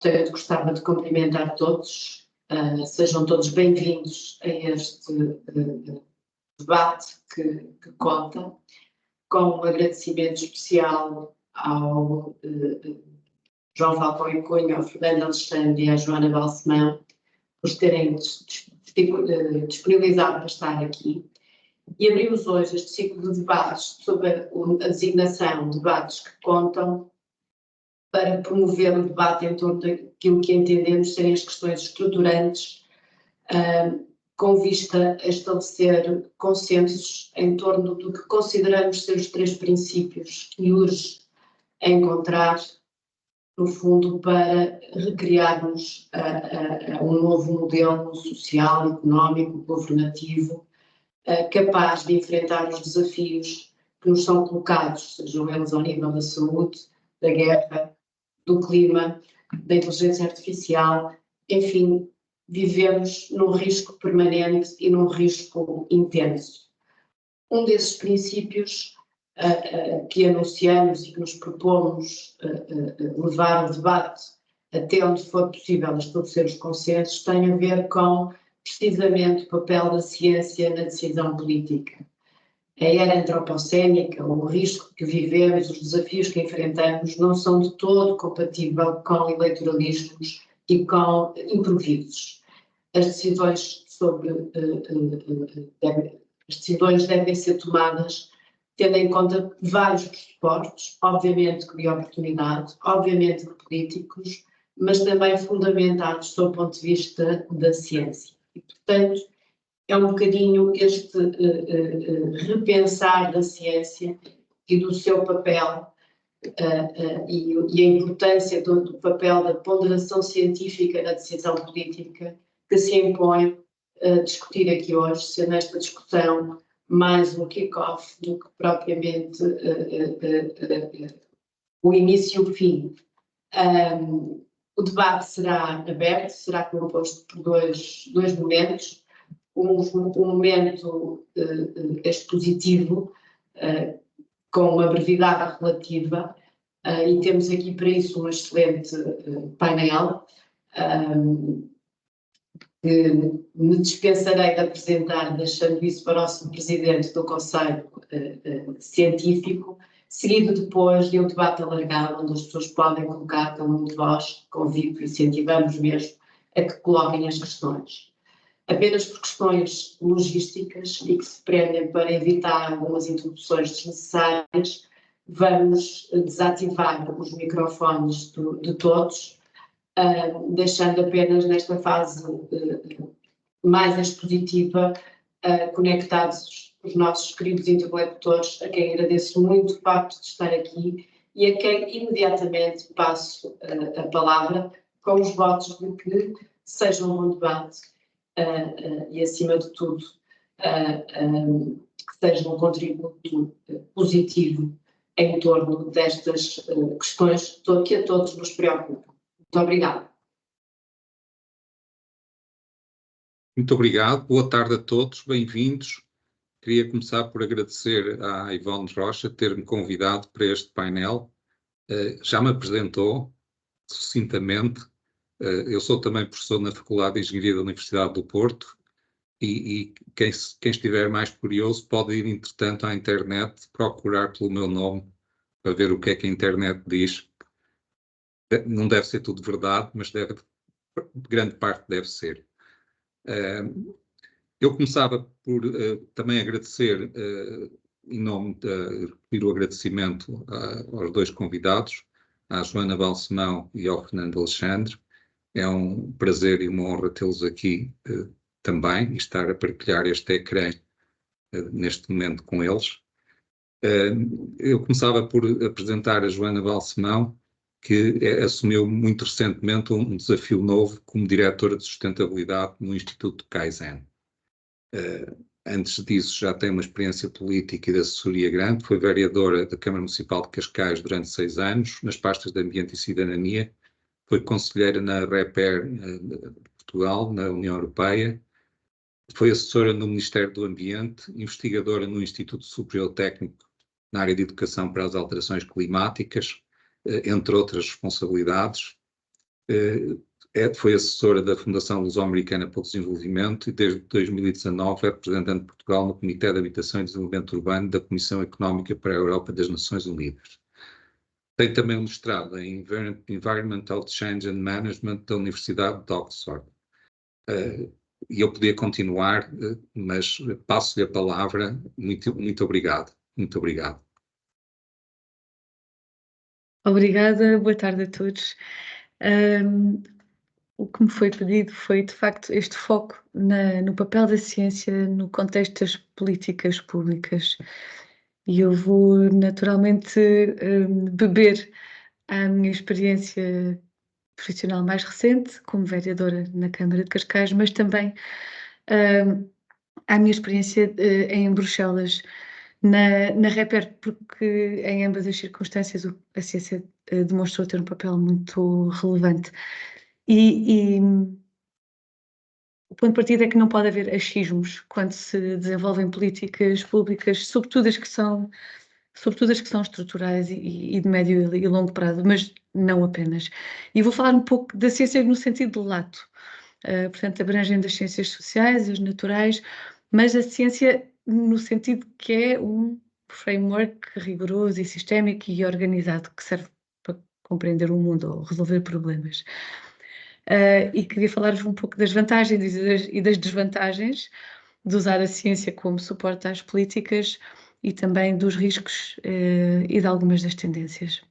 Portanto, gostava de cumprimentar todos, sejam todos bem-vindos a este debate que conta, com um agradecimento especial ao João Falcão e Cunha, ao Fernando Alexandre e à Joana Balsemão, por terem disponibilizado para estar aqui. E abrimos hoje este ciclo de debates sobre a designação de debates que contam para promover o debate em torno daquilo que entendemos serem as questões estruturantes, com vista a estabelecer consensos em torno do que consideramos ser os 3 princípios que urge encontrar, no fundo, para recriarmos um novo modelo social, económico, governativo, capaz de enfrentar os desafios que nos são colocados, sejam eles ao nível da saúde, da guerra, do clima, da inteligência artificial, enfim, vivemos num risco permanente e num risco intenso. Um desses princípios que anunciamos e que nos propomos levar o debate até onde for possível estabelecer os consensos tem a ver com, precisamente, o papel da ciência na decisão política. A era antropocénica, o risco que vivemos, os desafios que enfrentamos não são de todo compatíveis com eleitoralismos e com improvisos. As decisões devem ser tomadas tendo em conta vários pressupostos, obviamente de oportunidade, obviamente de políticos, mas também fundamentados sob o ponto de vista da ciência. E, portanto, é um bocadinho este repensar da ciência e do seu papel e a importância do papel da ponderação científica na decisão política que se impõe discutir aqui hoje, sendo esta discussão mais um kick-off do que propriamente o início e o fim. O debate será aberto, será composto por dois momentos. Um momento expositivo, com uma brevidade relativa, e temos aqui para isso um excelente painel, que me dispensarei de apresentar, deixando isso para o Sr. Presidente do Conselho Científico, seguido depois de um debate alargado, onde as pessoas podem colocar, cada um de vós, convido e incentivamos mesmo a que coloquem as questões. Apenas por questões logísticas e que se prendem para evitar algumas interrupções desnecessárias, vamos desativar os microfones de todos, deixando apenas nesta fase mais expositiva conectados os nossos queridos interlocutores, a quem agradeço muito o facto de estar aqui e a quem imediatamente passo a palavra com os votos de que seja um bom debate e, acima de tudo, que seja um contributo positivo em torno destas questões que a todos nos preocupam. Muito obrigada. Muito obrigado, boa tarde a todos, bem-vindos. Queria começar por agradecer à Ivone Rocha ter-me convidado para este painel. Já me apresentou sucintamente. Eu sou também professor na Faculdade de Engenharia da Universidade do Porto e quem estiver mais curioso pode ir, entretanto, à internet procurar pelo meu nome para ver o que é que a internet diz. Não deve ser tudo verdade, mas grande parte deve ser. Eu começava por também agradecer, em nome repetir o agradecimento aos 2 convidados, à Joana Balsemão e ao Fernando Alexandre. É um prazer e uma honra tê-los aqui também e estar a partilhar este ecrã neste momento com eles. Eu começava por apresentar a Joana Balsemão, que assumiu muito recentemente um desafio novo como diretora de sustentabilidade no Instituto Kaizen. Antes disso já tem uma experiência política e de assessoria grande, foi vereadora da Câmara Municipal de Cascais durante 6 anos, nas pastas de Ambiente e Cidadania, foi conselheira na REPER de Portugal, na União Europeia, foi assessora no Ministério do Ambiente, investigadora no Instituto Superior Técnico na área de Educação para as Alterações Climáticas, entre outras responsabilidades. Foi assessora da Fundação Luso-Americana para o Desenvolvimento e desde 2019 é representante de Portugal no Comitê de Habitação e Desenvolvimento Urbano da Comissão Económica para a Europa das Nações Unidas. Tem também um mestrado em Environmental Change and Management da Universidade de Oxford. E eu podia continuar, mas passo-lhe a palavra. Muito obrigado. Muito obrigado. Obrigada, boa tarde a todos. O que me foi pedido foi, de facto, este foco no papel da ciência no contexto das políticas públicas. E eu vou, naturalmente, beber à minha experiência profissional mais recente, como vereadora na Câmara de Cascais, mas também à minha experiência em Bruxelas, na REPER, porque em ambas as circunstâncias a ciência demonstrou ter um papel muito relevante. E o ponto de partida é que não pode haver achismos quando se desenvolvem políticas públicas, sobretudo as que são estruturais e de médio e longo prazo, mas não apenas. E vou falar um pouco da ciência no sentido de lato, portanto, abrangendo as ciências sociais, as naturais, mas a ciência no sentido que é um framework rigoroso e sistémico e organizado que serve para compreender o mundo ou resolver problemas. E queria falar-vos um pouco das vantagens e das desvantagens de usar a ciência como suporte às políticas e também dos riscos e de algumas das tendências.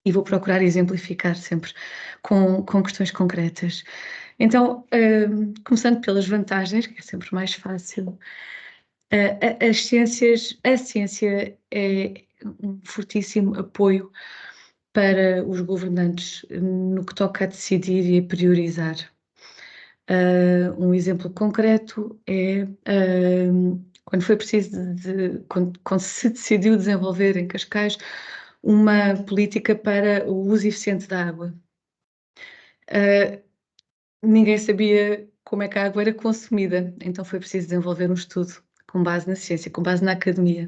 E vou procurar exemplificar sempre com questões concretas. Então, começando pelas vantagens, que é sempre mais fácil, a ciência é um fortíssimo apoio para os governantes no que toca a decidir e a priorizar. Um exemplo concreto é quando foi preciso quando se decidiu desenvolver em Cascais uma política para o uso eficiente da água. Ninguém sabia como é que a água era consumida, então foi preciso desenvolver um estudo com base na ciência, com base na academia.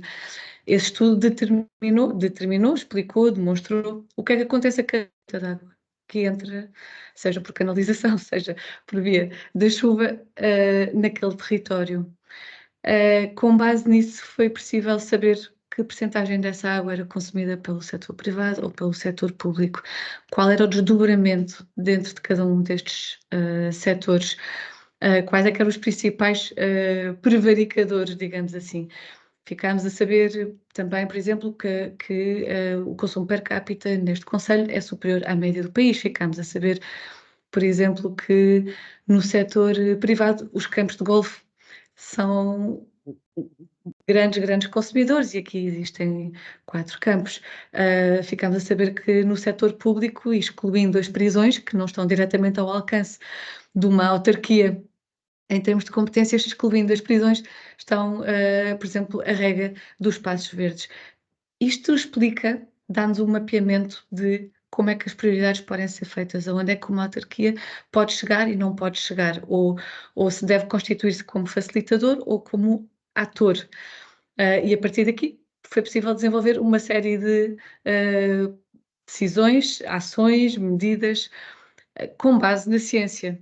Esse estudo determinou, explicou, demonstrou o que é que acontece a cada gota de água que entra, seja por canalização, seja por via da chuva, naquele território. Com base nisso foi possível saber que percentagem dessa água era consumida pelo setor privado ou pelo setor público, qual era o desdobramento dentro de cada um destes setores, quais é que eram os principais prevaricadores, digamos assim. Ficámos a saber também, por exemplo, que o consumo per capita neste concelho é superior à média do país. Ficámos a saber, por exemplo, que no setor privado os campos de golfe são grandes consumidores e aqui existem 4 campos. Ficámos a saber que no setor público, excluindo as prisões, que não estão diretamente ao alcance de uma autarquia em termos de competências, excluindo as prisões, estão, por exemplo, a rega dos espaços verdes. Isto explica, dá-nos um mapeamento de como é que as prioridades podem ser feitas, aonde é que uma autarquia pode chegar e não pode chegar, ou se deve constituir-se como facilitador ou como ator. E a partir daqui foi possível desenvolver uma série de decisões, ações, medidas, com base na ciência.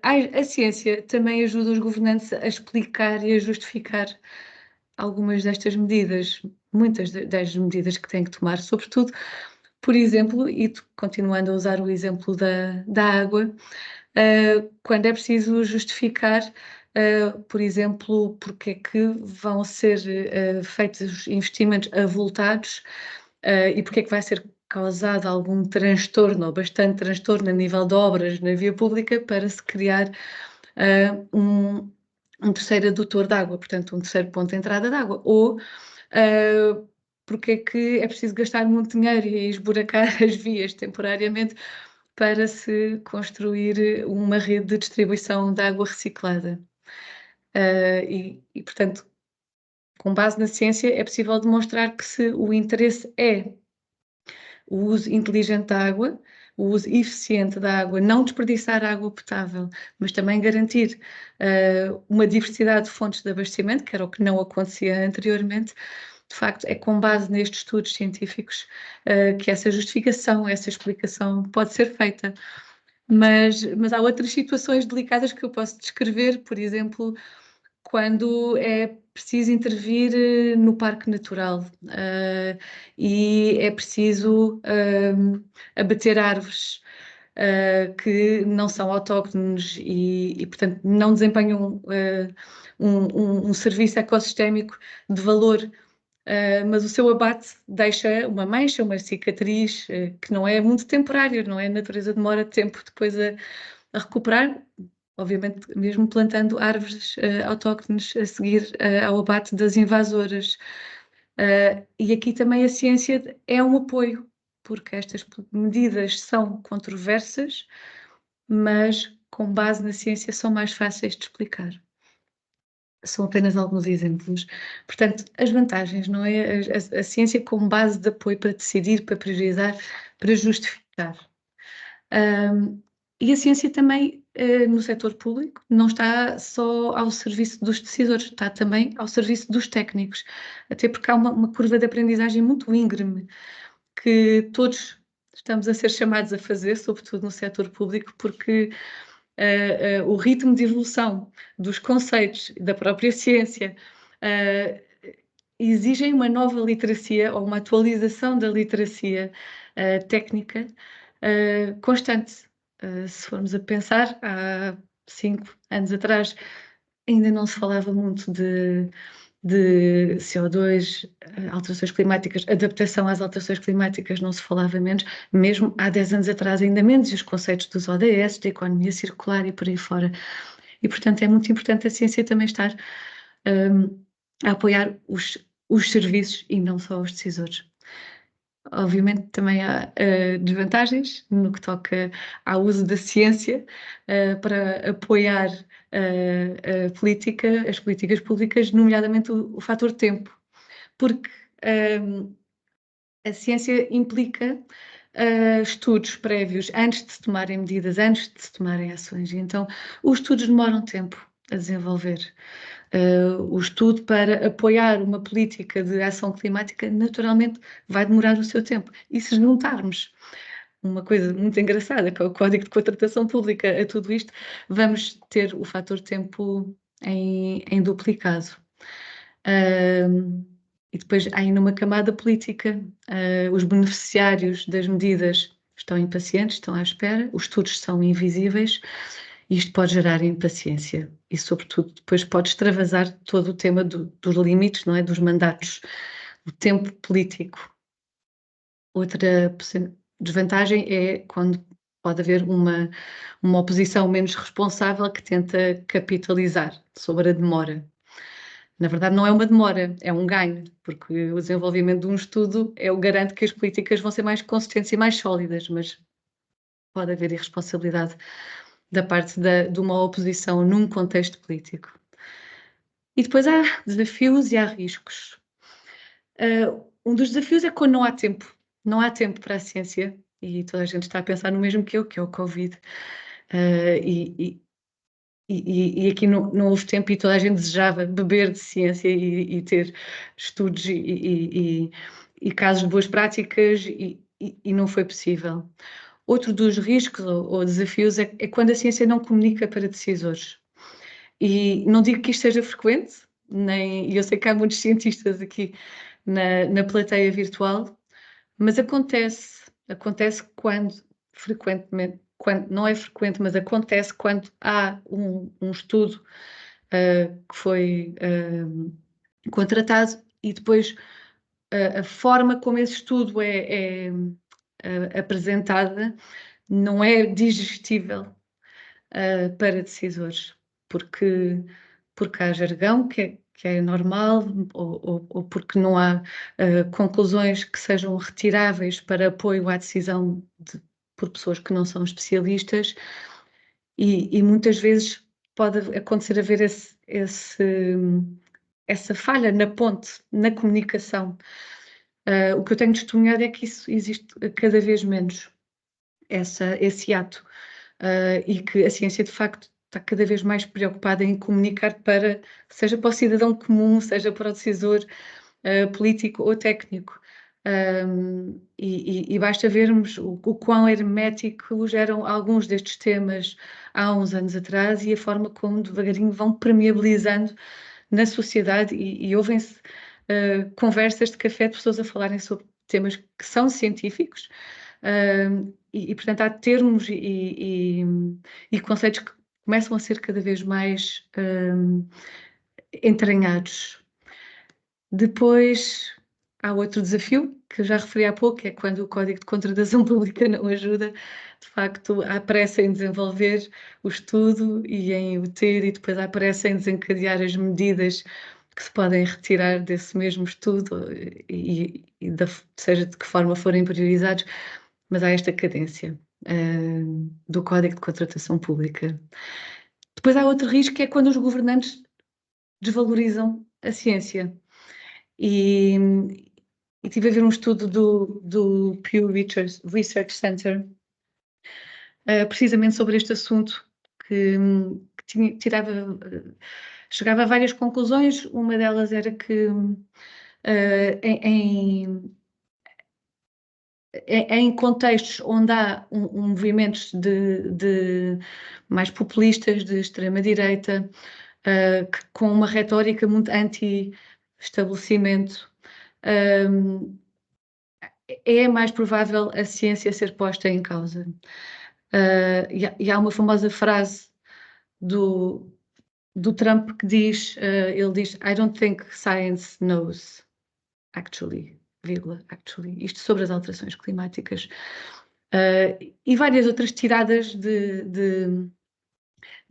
A ciência também ajuda os governantes a explicar e a justificar algumas destas medidas, muitas das medidas que têm que tomar, sobretudo, por exemplo, e continuando a usar o exemplo da água, quando é preciso justificar, por exemplo, porque é que vão ser feitos investimentos avultados e porque é que vai ser causado algum transtorno, ou bastante transtorno a nível de obras na via pública para se criar um terceiro adutor de água, portanto um terceiro ponto de entrada de água, ou porque é que é preciso gastar muito dinheiro e esburacar as vias temporariamente para se construir uma rede de distribuição de água reciclada. Portanto, com base na ciência, é possível demonstrar que se o interesse é o uso inteligente da água, o uso eficiente da água, não desperdiçar água potável, mas também garantir uma diversidade de fontes de abastecimento, que era o que não acontecia anteriormente, de facto, é com base nestes estudos científicos que essa justificação, essa explicação pode ser feita. Mas há outras situações delicadas que eu posso descrever, por exemplo, quando é preciso intervir no parque natural e é preciso abater árvores que não são autóctones e, portanto, não desempenham um serviço ecossistémico de valor. Mas o seu abate deixa uma mancha, uma cicatriz, que não é muito temporária, não é? A natureza demora tempo depois a recuperar, obviamente mesmo plantando árvores autóctones a seguir ao abate das invasoras. E aqui também a ciência é um apoio, porque estas medidas são controversas, mas com base na ciência são mais fáceis de explicar. São apenas alguns exemplos. Portanto, as vantagens, não é? A ciência como base de apoio para decidir, para priorizar, para justificar. E a ciência também, no setor público, não está só ao serviço dos decisores, está também ao serviço dos técnicos, até porque há uma curva de aprendizagem muito íngreme que todos estamos a ser chamados a fazer, sobretudo no setor público, porque o ritmo de evolução dos conceitos da própria ciência exigem uma nova literacia ou uma atualização da literacia técnica constante. Se formos a pensar, há 5 anos atrás ainda não se falava muito de CO2, alterações climáticas, adaptação às alterações climáticas não se falava menos, mesmo há 10 anos atrás ainda menos, e os conceitos dos ODS, da economia circular e por aí fora. E, portanto, é muito importante a ciência também estar a apoiar os serviços e não só os decisores. Obviamente também há desvantagens no que toca ao uso da ciência para apoiar a política, as políticas públicas, nomeadamente o fator tempo, porque a ciência implica estudos prévios antes de se tomarem medidas, antes de se tomarem ações, e então os estudos demoram tempo a desenvolver. O estudo para apoiar uma política de ação climática naturalmente vai demorar o seu tempo. E se juntarmos uma coisa muito engraçada, que é o Código de Contratação Pública, a tudo isto, vamos ter o fator tempo em duplicado. E depois há ainda uma camada política. Os beneficiários das medidas estão impacientes, estão à espera, os estudos são invisíveis. Isto pode gerar impaciência e, sobretudo, depois pode extravasar todo o tema dos limites, não é? Dos mandatos, do tempo político. Outra desvantagem é quando pode haver uma oposição menos responsável que tenta capitalizar sobre a demora. Na verdade, não é uma demora, é um ganho, porque o desenvolvimento de um estudo é o garante que as políticas vão ser mais consistentes e mais sólidas, mas pode haver irresponsabilidade da parte de uma oposição num contexto político. E depois há desafios e há riscos. Um dos desafios é quando não há tempo. Não há tempo para a ciência, e toda a gente está a pensar no mesmo que é o Covid. E aqui não houve tempo e toda a gente desejava beber de ciência e ter estudos e casos de boas práticas e não foi possível. Outro dos riscos ou desafios é quando a ciência não comunica para decisores. E não digo que isto seja frequente, e eu sei que há muitos cientistas aqui na plateia virtual, mas acontece quando, frequentemente, não é frequente, mas acontece quando há um estudo que foi contratado e depois a forma como esse estudo é apresentada não é digestível para decisores, porque há jargão que é normal ou porque não há conclusões que sejam retiráveis para apoio à decisão por pessoas que não são especialistas e muitas vezes pode acontecer haver essa falha na ponte, na comunicação. O que eu tenho testemunhado é que isso existe cada vez menos, esse ato, e que a ciência de facto está cada vez mais preocupada em comunicar seja para o cidadão comum, seja para o decisor, político ou técnico. E basta vermos o quão herméticos eram alguns destes temas há uns anos atrás e a forma como devagarinho vão permeabilizando na sociedade e ouvem-se conversas de café de pessoas a falarem sobre temas que são científicos portanto, há termos e conceitos que começam a ser cada vez mais entranhados. Depois, há outro desafio, que eu já referi há pouco, que é quando o Código de Contratação Pública não ajuda, de facto, há pressa em desenvolver o estudo e em o ter, e depois há pressa em desencadear as medidas que se podem retirar desse mesmo estudo, seja de que forma forem priorizados, mas há esta cadência do Código de Contratação Pública. Depois há outro risco, que é quando os governantes desvalorizam a ciência. E estive a ver um estudo do Pew Research Center, precisamente sobre este assunto, que chegava a várias conclusões. Uma delas era que em contextos onde há movimentos de mais populistas, de extrema-direita, com uma retórica muito anti-estabelecimento, é mais provável a ciência ser posta em causa. E há uma famosa frase do Trump que diz, ele diz, I don't think science knows, actually, actually, isto sobre as alterações climáticas. E várias outras tiradas de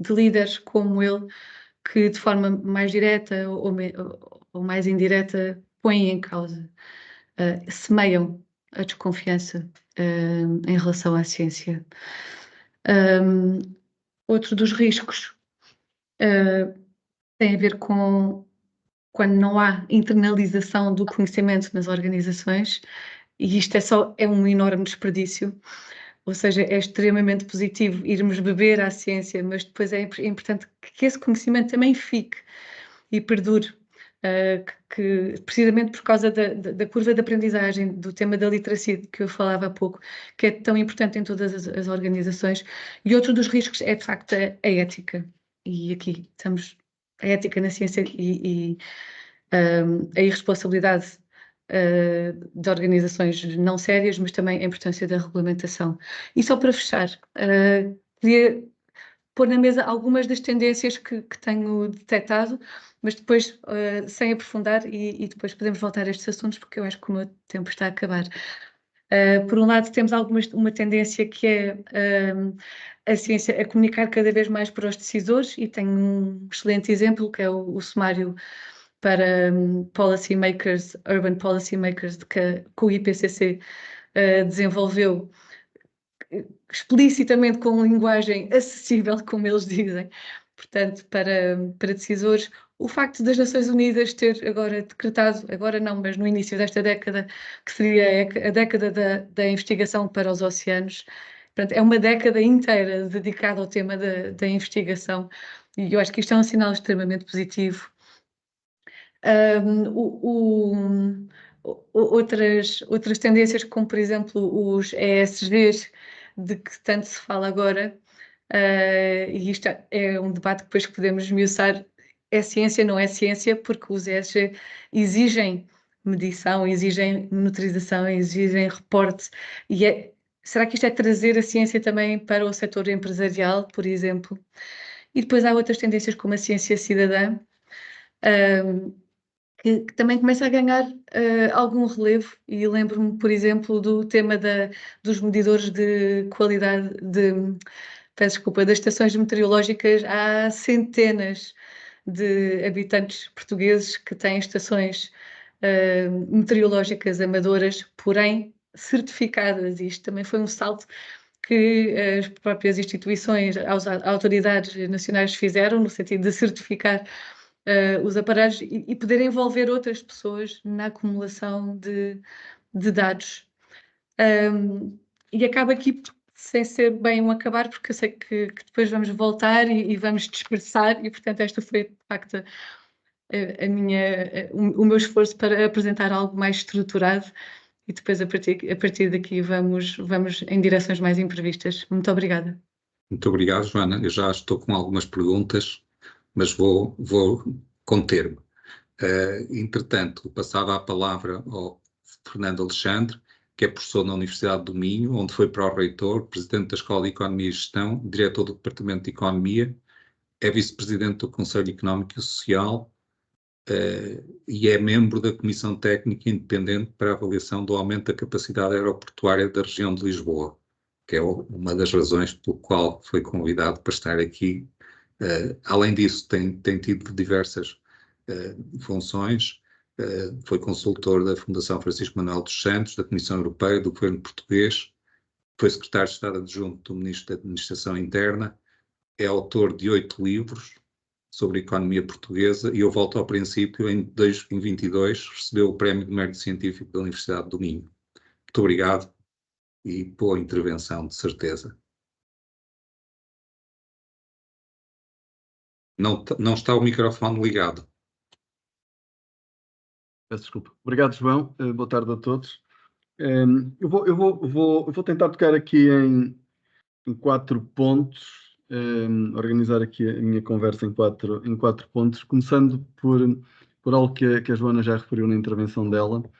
líderes como ele, que de forma mais direta ou mais indireta põem em causa, semeiam a desconfiança em relação à ciência. Outro dos riscos tem a ver com quando não há internalização do conhecimento nas organizações, e isto é um enorme desperdício. Ou seja, é extremamente positivo irmos beber à ciência, mas depois é importante que esse conhecimento também fique e perdure, que precisamente por causa da curva de aprendizagem, do tema da literacia que eu falava há pouco, que é tão importante em todas as organizações. E outro dos riscos é, de facto, a ética. E aqui estamos, a ética na ciência e a irresponsabilidade de organizações não sérias, mas também a importância da regulamentação. E só para fechar, queria pôr na mesa algumas das tendências que tenho detectado, mas depois, sem aprofundar, e depois podemos voltar a estes assuntos, porque eu acho que o meu tempo está a acabar. Por um lado, temos uma tendência que é a ciência a comunicar cada vez mais para os decisores, e tenho um excelente exemplo, que é o sumário para urban policy makers, que o IPCC desenvolveu explicitamente com linguagem acessível, como eles dizem, portanto, para decisores. O facto das Nações Unidas ter agora decretado, agora não, mas no início desta década, que seria a década da investigação para os oceanos, portanto, é uma década inteira dedicada ao tema da investigação, e eu acho que isto é um sinal extremamente positivo. Outras tendências, como por exemplo os ESGs, de que tanto se fala agora, e isto é um debate que depois podemos esmiuçar, é ciência, não é ciência, porque os ESG exigem medição, exigem monitorização, exigem reporte, e será que isto é trazer a ciência também para o setor empresarial, por exemplo? E depois há outras tendências como a ciência cidadã, que também começa a ganhar algum relevo, e lembro-me, por exemplo, do tema dos medidores de qualidade, peço desculpa, das estações meteorológicas. Há centenas de habitantes portugueses que têm estações meteorológicas amadoras, porém certificadas. Isto também foi um salto que as próprias instituições, as autoridades nacionais fizeram, no sentido de certificar os aparelhos e poder envolver outras pessoas na acumulação de dados. E acaba aqui sem ser bem um acabar, porque eu sei que depois vamos voltar e vamos dispersar, e portanto esta foi de facto o meu esforço para apresentar algo mais estruturado e depois a partir daqui vamos em direções mais imprevistas. Muito obrigada. Muito obrigado, Joana. Eu já estou com algumas perguntas, mas vou conter-me. Entretanto, passava a palavra ao Fernando Alexandre, que é professor na Universidade do Minho, onde foi pró-reitor, presidente da Escola de Economia e Gestão, diretor do Departamento de Economia, é vice-presidente do Conselho Económico e Social e é membro da Comissão Técnica Independente para a avaliação do aumento da capacidade aeroportuária da região de Lisboa, que é uma das razões pelo qual foi convidado para estar aqui. Além disso, tem tido diversas funções. Foi consultor da Fundação Francisco Manuel dos Santos, da Comissão Europeia, do Governo Português, foi secretário de Estado adjunto do Ministro da Administração Interna, é autor de 8 livros sobre a economia portuguesa e eu volto ao princípio, em 2022 recebeu o Prémio de Mérito Científico da Universidade do Minho. Muito obrigado e boa intervenção, de certeza. Não está o microfone ligado. Peço desculpa. Obrigado, João. Boa tarde a todos. Eu vou tentar tocar aqui em 4 pontos, organizar aqui a minha conversa em quatro pontos, começando por algo que a Joana já referiu na intervenção dela, que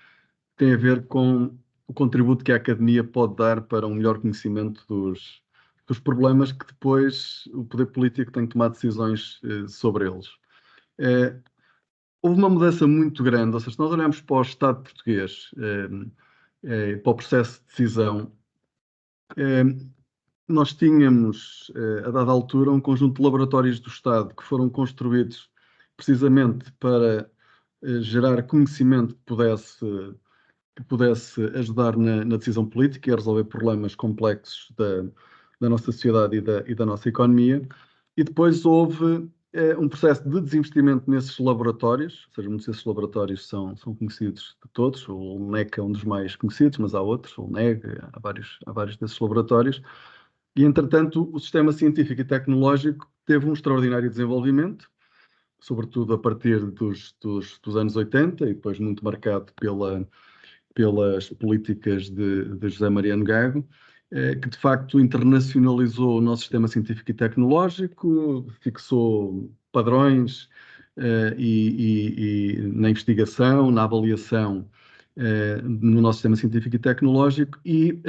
tem a ver com o contributo que a academia pode dar para um melhor conhecimento dos problemas que depois o poder político tem que tomar decisões sobre eles. Houve uma mudança muito grande, ou seja, se nós olharmos para o Estado português, para o processo de decisão, nós tínhamos, a dada altura, um conjunto de laboratórios do Estado que foram construídos precisamente para gerar conhecimento que pudesse ajudar na decisão política e a resolver problemas complexos da nossa sociedade e da nossa economia. E depois houve um processo de desinvestimento nesses laboratórios, ou seja, muitos desses laboratórios são conhecidos de todos, o NEC é um dos mais conhecidos, mas há outros, o NEG, há vários desses laboratórios, e entretanto o sistema científico e tecnológico teve um extraordinário desenvolvimento, sobretudo a partir dos anos 80 e depois muito marcado pelas políticas de José Mariano Gago, que de facto internacionalizou o nosso sistema científico e tecnológico, fixou padrões e na investigação, na avaliação no nosso sistema científico e tecnológico e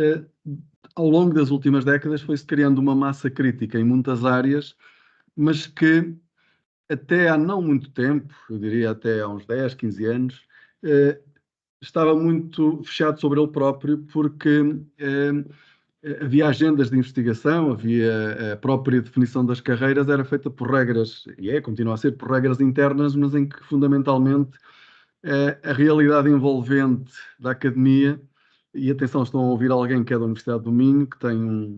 ao longo das últimas décadas foi-se criando uma massa crítica em muitas áreas, mas que até há não muito tempo, eu diria até há uns 10, 15 anos, estava muito fechado sobre ele próprio porque havia agendas de investigação, havia a própria definição das carreiras, era feita por regras, e continua a ser por regras internas, mas em que fundamentalmente a realidade envolvente da academia, e atenção, estão a ouvir alguém que é da Universidade do Minho, que tem a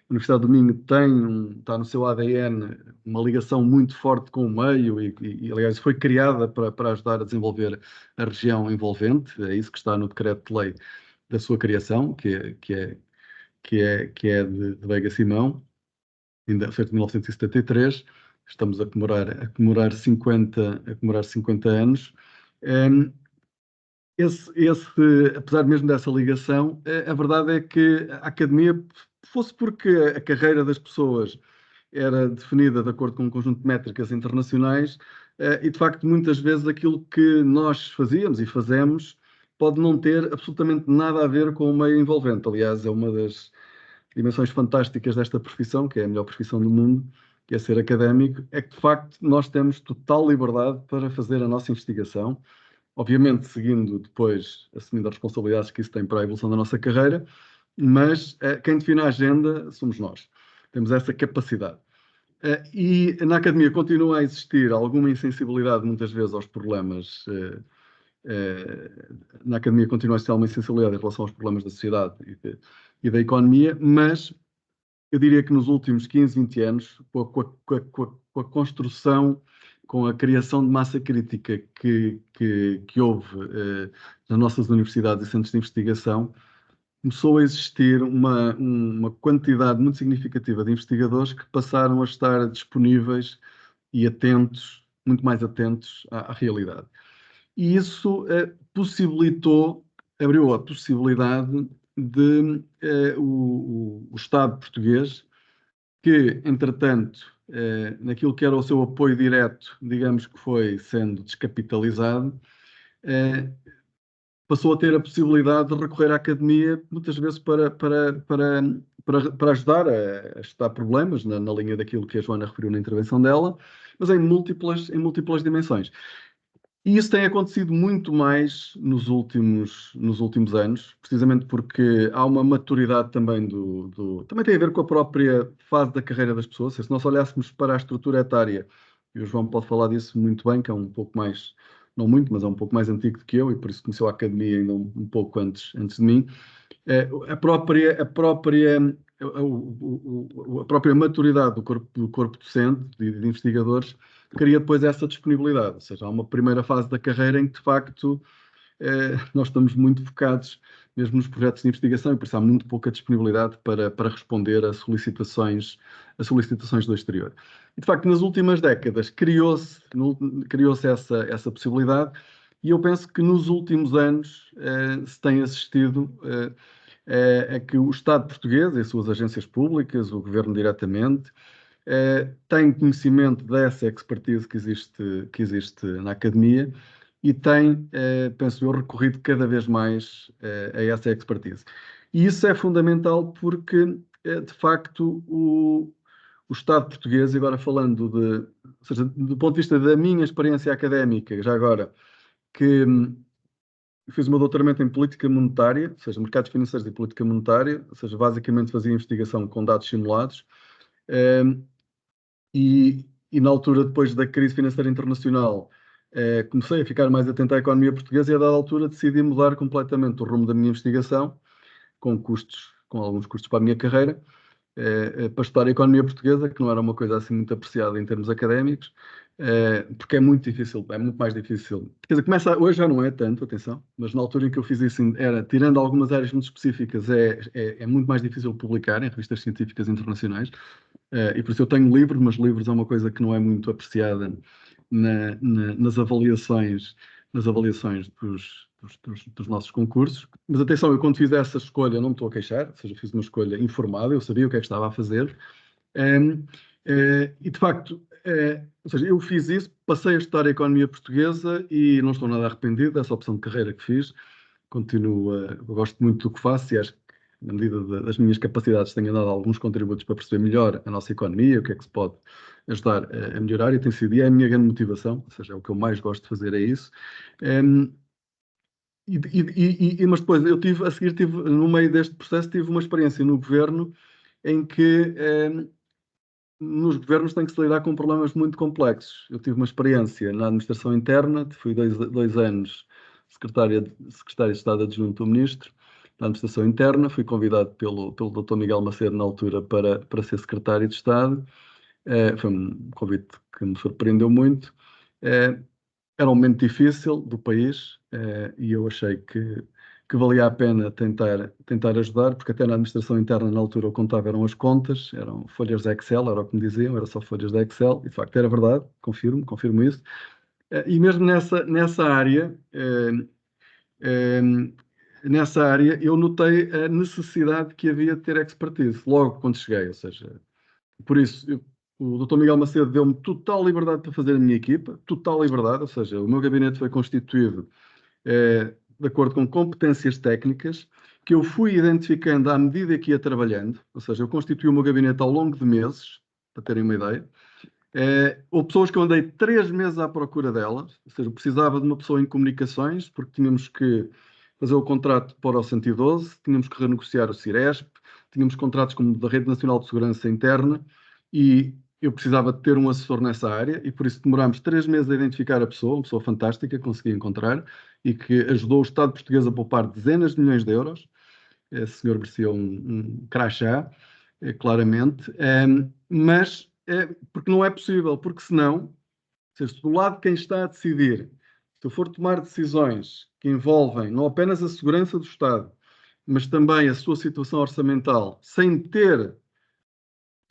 Universidade do Minho está no seu ADN uma ligação muito forte com o meio e aliás, foi criada para ajudar a desenvolver a região envolvente. É isso que está no decreto-lei da sua criação, que é de Veiga Simão, ainda feito em 1973. Estamos a comemorar 50 anos. Apesar mesmo dessa ligação, a verdade é que a academia, fosse porque a carreira das pessoas era definida de acordo com um conjunto de métricas internacionais, e de facto muitas vezes aquilo que nós fazíamos e fazemos pode não ter absolutamente nada a ver com o meio envolvente. Aliás, é uma das dimensões fantásticas desta profissão, que é a melhor profissão do mundo, que é ser académico, é que de facto nós temos total liberdade para fazer a nossa investigação, obviamente seguindo depois, assumindo as responsabilidades que isso tem para a evolução da nossa carreira, mas quem define a agenda somos nós. Temos essa capacidade. E na academia continua a existir alguma insensibilidade, muitas vezes, aos problemas. Na academia continua a existir alguma insensibilidade em relação aos problemas da sociedade e da economia, mas eu diria que nos últimos 15, 20 anos, com a construção, com a criação de massa crítica que houve nas nossas universidades e centros de investigação, começou a existir uma quantidade muito significativa de investigadores que passaram a estar disponíveis e atentos muito mais atentos à realidade. E isso abriu a possibilidade de o Estado português, que, entretanto, naquilo que era o seu apoio direto, digamos que foi sendo descapitalizado, passou a ter a possibilidade de recorrer à academia, muitas vezes para ajudar a estudar problemas, na linha daquilo que a Joana referiu na intervenção dela, mas em múltiplas dimensões. E isso tem acontecido muito mais nos últimos anos, precisamente porque há uma maturidade também também tem a ver com a própria fase da carreira das pessoas. Se nós olhássemos para a estrutura etária, e o João pode falar disso muito bem, que é um pouco mais, não muito, mas é um pouco mais antigo do que eu, e por isso conheceu a academia ainda um pouco antes de mim, a própria maturidade do corpo docente, de investigadores, cria depois essa disponibilidade. Ou seja, há uma primeira fase da carreira em que, de facto, nós estamos muito focados mesmo nos projetos de investigação e por isso há muito pouca disponibilidade para responder a solicitações do exterior. E, de facto, nas últimas décadas criou-se essa possibilidade e eu penso que nos últimos anos se tem assistido a que o Estado português e as suas agências públicas, o Governo diretamente, tem conhecimento dessa expertise que existe na academia e tem, penso eu, recorrido cada vez mais a essa expertise. E isso é fundamental porque, de facto, o Estado português, agora falando ou seja, do ponto de vista da minha experiência académica, já agora, que fiz o meu doutoramento em política monetária, ou seja, mercados financeiros e política monetária, ou seja, basicamente fazia investigação com dados simulados. E na altura, depois da crise financeira internacional, comecei a ficar mais atento à economia portuguesa e, a dada altura, decidi mudar completamente o rumo da minha investigação, com alguns custos para a minha carreira, para estudar a economia portuguesa, que não era uma coisa assim muito apreciada em termos académicos, porque é muito difícil, é muito mais difícil. Quer dizer, hoje já não é tanto, atenção, mas na altura em que eu fiz isso, tirando algumas áreas muito específicas, é muito mais difícil publicar em revistas científicas internacionais. E por isso eu tenho livros, mas livros é uma coisa que não é muito apreciada nas avaliações dos nossos concursos. Mas atenção, eu quando fiz essa escolha não me estou a queixar, ou seja, fiz uma escolha informada, eu sabia o que é que estava a fazer. E de facto, ou seja, eu fiz isso, passei a estudar a economia portuguesa e não estou nada arrependido dessa opção de carreira que fiz. Eu gosto muito do que faço e acho que, na medida das minhas capacidades, tenho dado alguns contributos para perceber melhor a nossa economia, o que é que se pode ajudar a melhorar, e é a minha grande motivação, ou seja, é o que eu mais gosto de fazer, é isso. Mas depois, no meio deste processo, tive uma experiência no governo em que nos governos tem que se lidar com problemas muito complexos. Eu tive uma experiência na administração interna, fui 2 anos secretário de Estado adjunto do Ministro da Administração Interna, fui convidado pelo Dr. Miguel Macedo na altura para ser secretário de Estado. Foi um convite que me surpreendeu muito. Era um momento difícil do país e eu achei que valia a pena tentar ajudar, porque até na administração interna, na altura, eu contava eram as contas, eram folhas de Excel, era o que me diziam, era só folhas de Excel, e de facto era verdade, confirmo isso. E mesmo nessa área, eu notei a necessidade que havia de ter expertise, logo quando cheguei, ou seja, por isso, o Dr. Miguel Macedo deu-me total liberdade para fazer a minha equipa, total liberdade, ou seja, o meu gabinete foi constituído de acordo com competências técnicas que eu fui identificando à medida que ia trabalhando, ou seja, eu constituí o meu gabinete ao longo de meses, para terem uma ideia. Houve pessoas que eu andei 3 meses à procura delas, ou seja, eu precisava de uma pessoa em comunicações, porque tínhamos que fazer o contrato para o 112, tínhamos que renegociar o Ciresp, tínhamos contratos como da Rede Nacional de Segurança Interna, e eu precisava de ter um assessor nessa área, e por isso demorámos 3 meses a identificar a pessoa, uma pessoa fantástica, consegui encontrar, e que ajudou o Estado português a poupar dezenas de milhões de euros. Esse senhor merecia um crachá, claramente, mas porque não é possível, porque senão, se do lado de quem está a decidir, se eu for tomar decisões que envolvem não apenas a segurança do Estado, mas também a sua situação orçamental, sem ter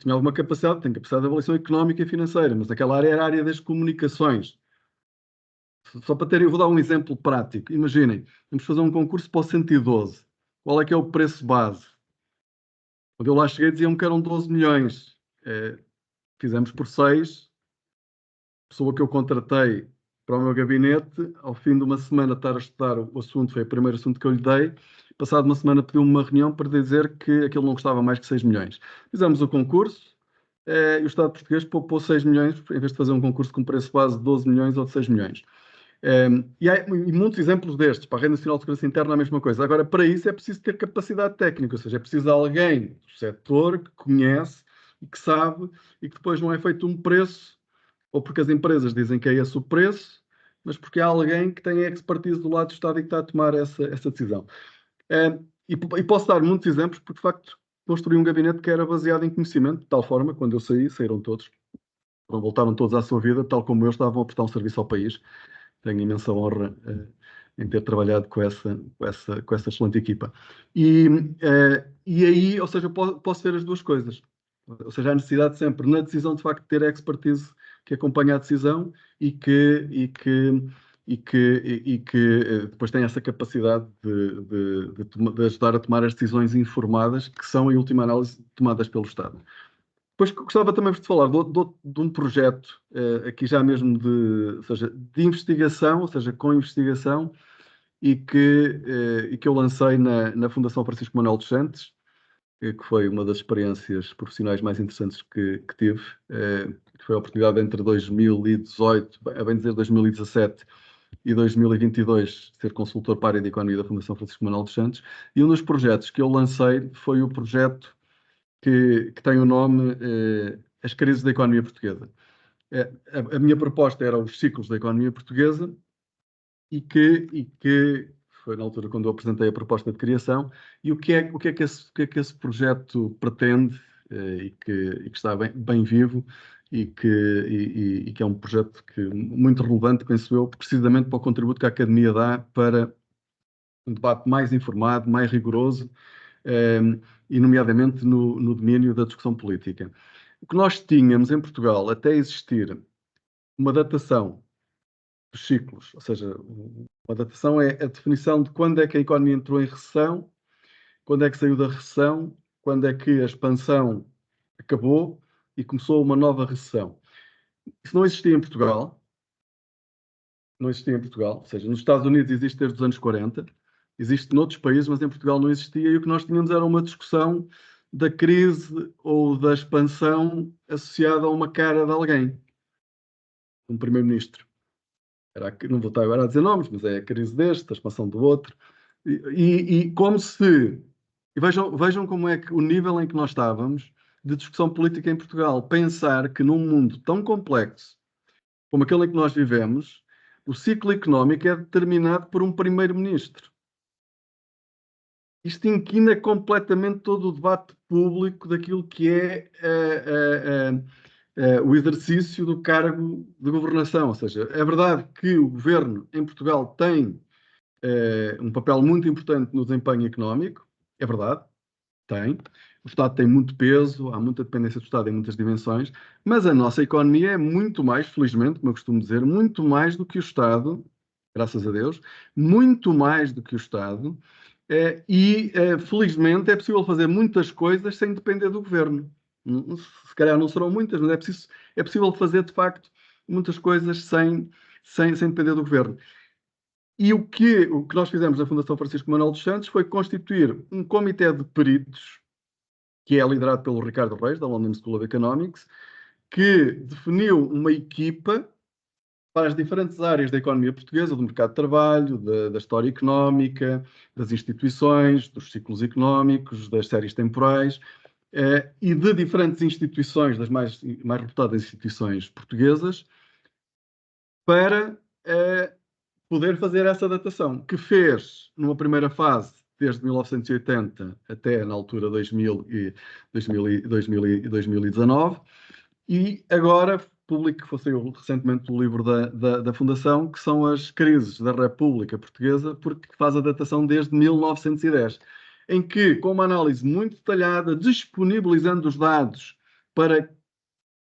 tinha alguma capacidade, tem capacidade de avaliação económica e financeira, mas aquela área era a área das comunicações. Só para terem, eu vou dar um exemplo prático. Imaginem, vamos fazer um concurso para o 112. Qual é que é o preço base? Quando eu lá cheguei, diziam que eram 12 milhões. Fizemos por 6. A pessoa que eu contratei para o meu gabinete, ao fim de uma semana de estar a estudar o assunto, foi o primeiro assunto que eu lhe dei, passado uma semana pediu-me uma reunião para dizer que aquilo não custava mais que 6 milhões. Fizemos o concurso, e o Estado português poupou 6 milhões, em vez de fazer um concurso com preço base de 12 milhões ou de 6 milhões. E há muitos exemplos destes. Para a Rede Nacional de Segurança Interna, a mesma coisa. Agora, para isso é preciso ter capacidade técnica, ou seja, é preciso alguém do setor que conhece e que sabe, e que depois não é feito um preço, ou porque as empresas dizem que é esse o preço, mas porque há alguém que tem a expertise do lado do Estado e que está a tomar essa decisão. E posso dar muitos exemplos, porque de facto construí um gabinete que era baseado em conhecimento, de tal forma, quando eu saí, saíram todos, voltaram todos à sua vida, tal como eu, estavam a prestar um serviço ao país. Tenho imensa honra em ter trabalhado com essa excelente equipa. E aí, ou seja, posso ver as duas coisas. Ou seja, há necessidade sempre, na decisão, de facto, de ter a expertise que acompanha a decisão e que depois tem essa capacidade de ajudar a tomar as decisões informadas, que são, em última análise, tomadas pelo Estado. Depois gostava também de falar de um projeto, aqui já mesmo de investigação, ou seja, com investigação, e que eu lancei na Fundação Francisco Manuel dos Santos, que foi uma das experiências profissionais mais interessantes que tive, que foi a oportunidade entre 2018, a bem dizer 2017 e 2022, ser consultor para a área de economia da Fundação Francisco Manuel dos Santos, e um dos projetos que eu lancei foi o projeto que tem o nome As Crises da Economia Portuguesa. A minha proposta era os ciclos da economia portuguesa e que foi na altura quando eu apresentei a proposta de criação, e o que é que esse projeto pretende e que está bem vivo e que é um projeto muito relevante, penso eu, precisamente para o contributo que a Academia dá para um debate mais informado, mais rigoroso, e nomeadamente no domínio da discussão política. O que nós tínhamos em Portugal, até existir uma datação dos ciclos, ou seja, uma datação é a definição de quando é que a economia entrou em recessão, quando é que saiu da recessão, quando é que a expansão acabou e começou uma nova recessão. Isso não existia em Portugal. Não existia em Portugal. Ou seja, nos Estados Unidos existe desde os anos 40, existe noutros países, mas em Portugal não existia, e o que nós tínhamos era uma discussão da crise ou da expansão associada a uma cara de alguém, um primeiro-ministro. Não vou estar agora a dizer nomes, mas é a crise deste, a expansão do outro. E como se... E vejam como é que o nível em que nós estávamos de discussão política em Portugal. Pensar que num mundo tão complexo como aquele em que nós vivemos, o ciclo económico é determinado por um primeiro-ministro. Isto inquina completamente todo o debate público daquilo que é o exercício do cargo de governação. Ou seja, é verdade que o governo em Portugal tem um papel muito importante no desempenho económico, é verdade, tem. O Estado tem muito peso, há muita dependência do Estado em muitas dimensões, mas a nossa economia é muito mais, felizmente, como eu costumo dizer, muito mais do que o Estado, graças a Deus, muito mais do que o Estado, felizmente é possível fazer muitas coisas sem depender do governo. Se calhar não serão muitas, mas é possível fazer, de facto, muitas coisas sem depender do governo. E o que nós fizemos na Fundação Francisco Manuel dos Santos foi constituir um comitê de peritos, que é liderado pelo Ricardo Reis, da London School of Economics, que definiu uma equipa para as diferentes áreas da economia portuguesa, do mercado de trabalho, da história económica, das instituições, dos ciclos económicos, das séries temporais, e de diferentes instituições, das mais reputadas instituições portuguesas, para poder fazer essa datação, que fez numa primeira fase, desde 1980 até na altura 2019, e agora saiu recentemente o livro da Fundação, que são as crises da República Portuguesa, porque faz a datação desde 1910, em que, com uma análise muito detalhada, disponibilizando os dados para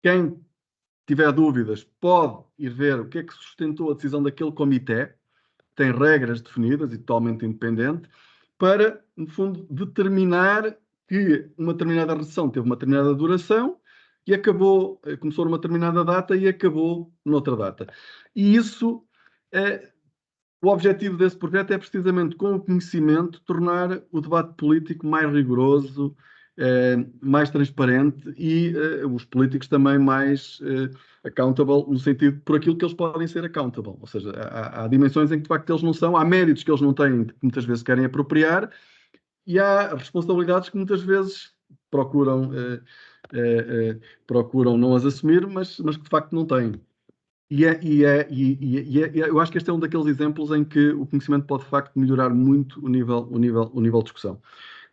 quem tiver dúvidas, pode ir ver o que é que sustentou a decisão daquele comitê, tem regras definidas e totalmente independente, para, no fundo, determinar que uma determinada recessão teve uma determinada duração e acabou, começou numa determinada data e acabou noutra data. E isso, o objetivo desse projeto é precisamente, com o conhecimento, tornar o debate político mais rigoroso, mais transparente e os políticos também mais accountable, no sentido por aquilo que eles podem ser accountable. Ou seja, há dimensões em que de facto eles não são, há méritos que eles não têm, que muitas vezes querem apropriar, e há responsabilidades que muitas vezes procuram não as assumir, mas que de facto não têm. Eu acho que este é um daqueles exemplos em que o conhecimento pode de facto melhorar muito o nível de discussão.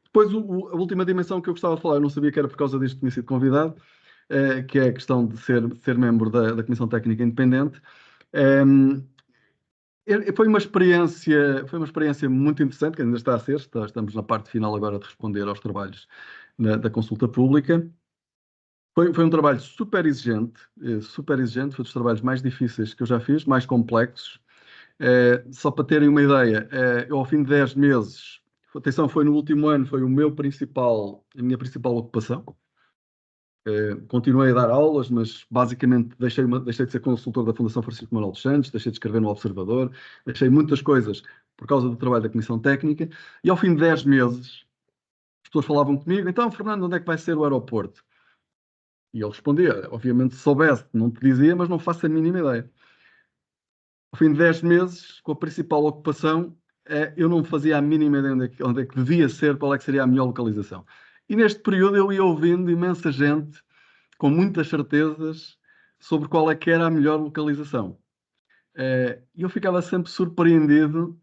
Depois, a última dimensão que eu gostava de falar, eu não sabia que era por causa disto que tinha sido convidado, que é a questão de ser membro da Comissão Técnica Independente. Foi uma experiência muito interessante, que ainda está a ser, estamos na parte final agora de responder aos trabalhos da consulta pública. Foi um trabalho super exigente, foi dos trabalhos mais difíceis que eu já fiz, mais complexos. Só para terem uma ideia, eu ao fim de 10 meses, atenção, foi no último ano, foi a minha principal ocupação. Continuei a dar aulas, mas basicamente deixei de ser consultor da Fundação Francisco Manuel dos Santos, deixei de escrever no Observador, deixei muitas coisas por causa do trabalho da Comissão Técnica, e ao fim de 10 meses, as pessoas falavam comigo: então, Fernando, onde é que vai ser o aeroporto? E eu respondia: obviamente, se soubesse, não te dizia, mas não faço a mínima ideia. Ao fim de 10 meses, com a principal ocupação, eu não fazia a mínima ideia onde é que devia ser, qual é que seria a melhor localização. E neste período eu ia ouvindo imensa gente com muitas certezas sobre qual é que era a melhor localização. E eu ficava sempre surpreendido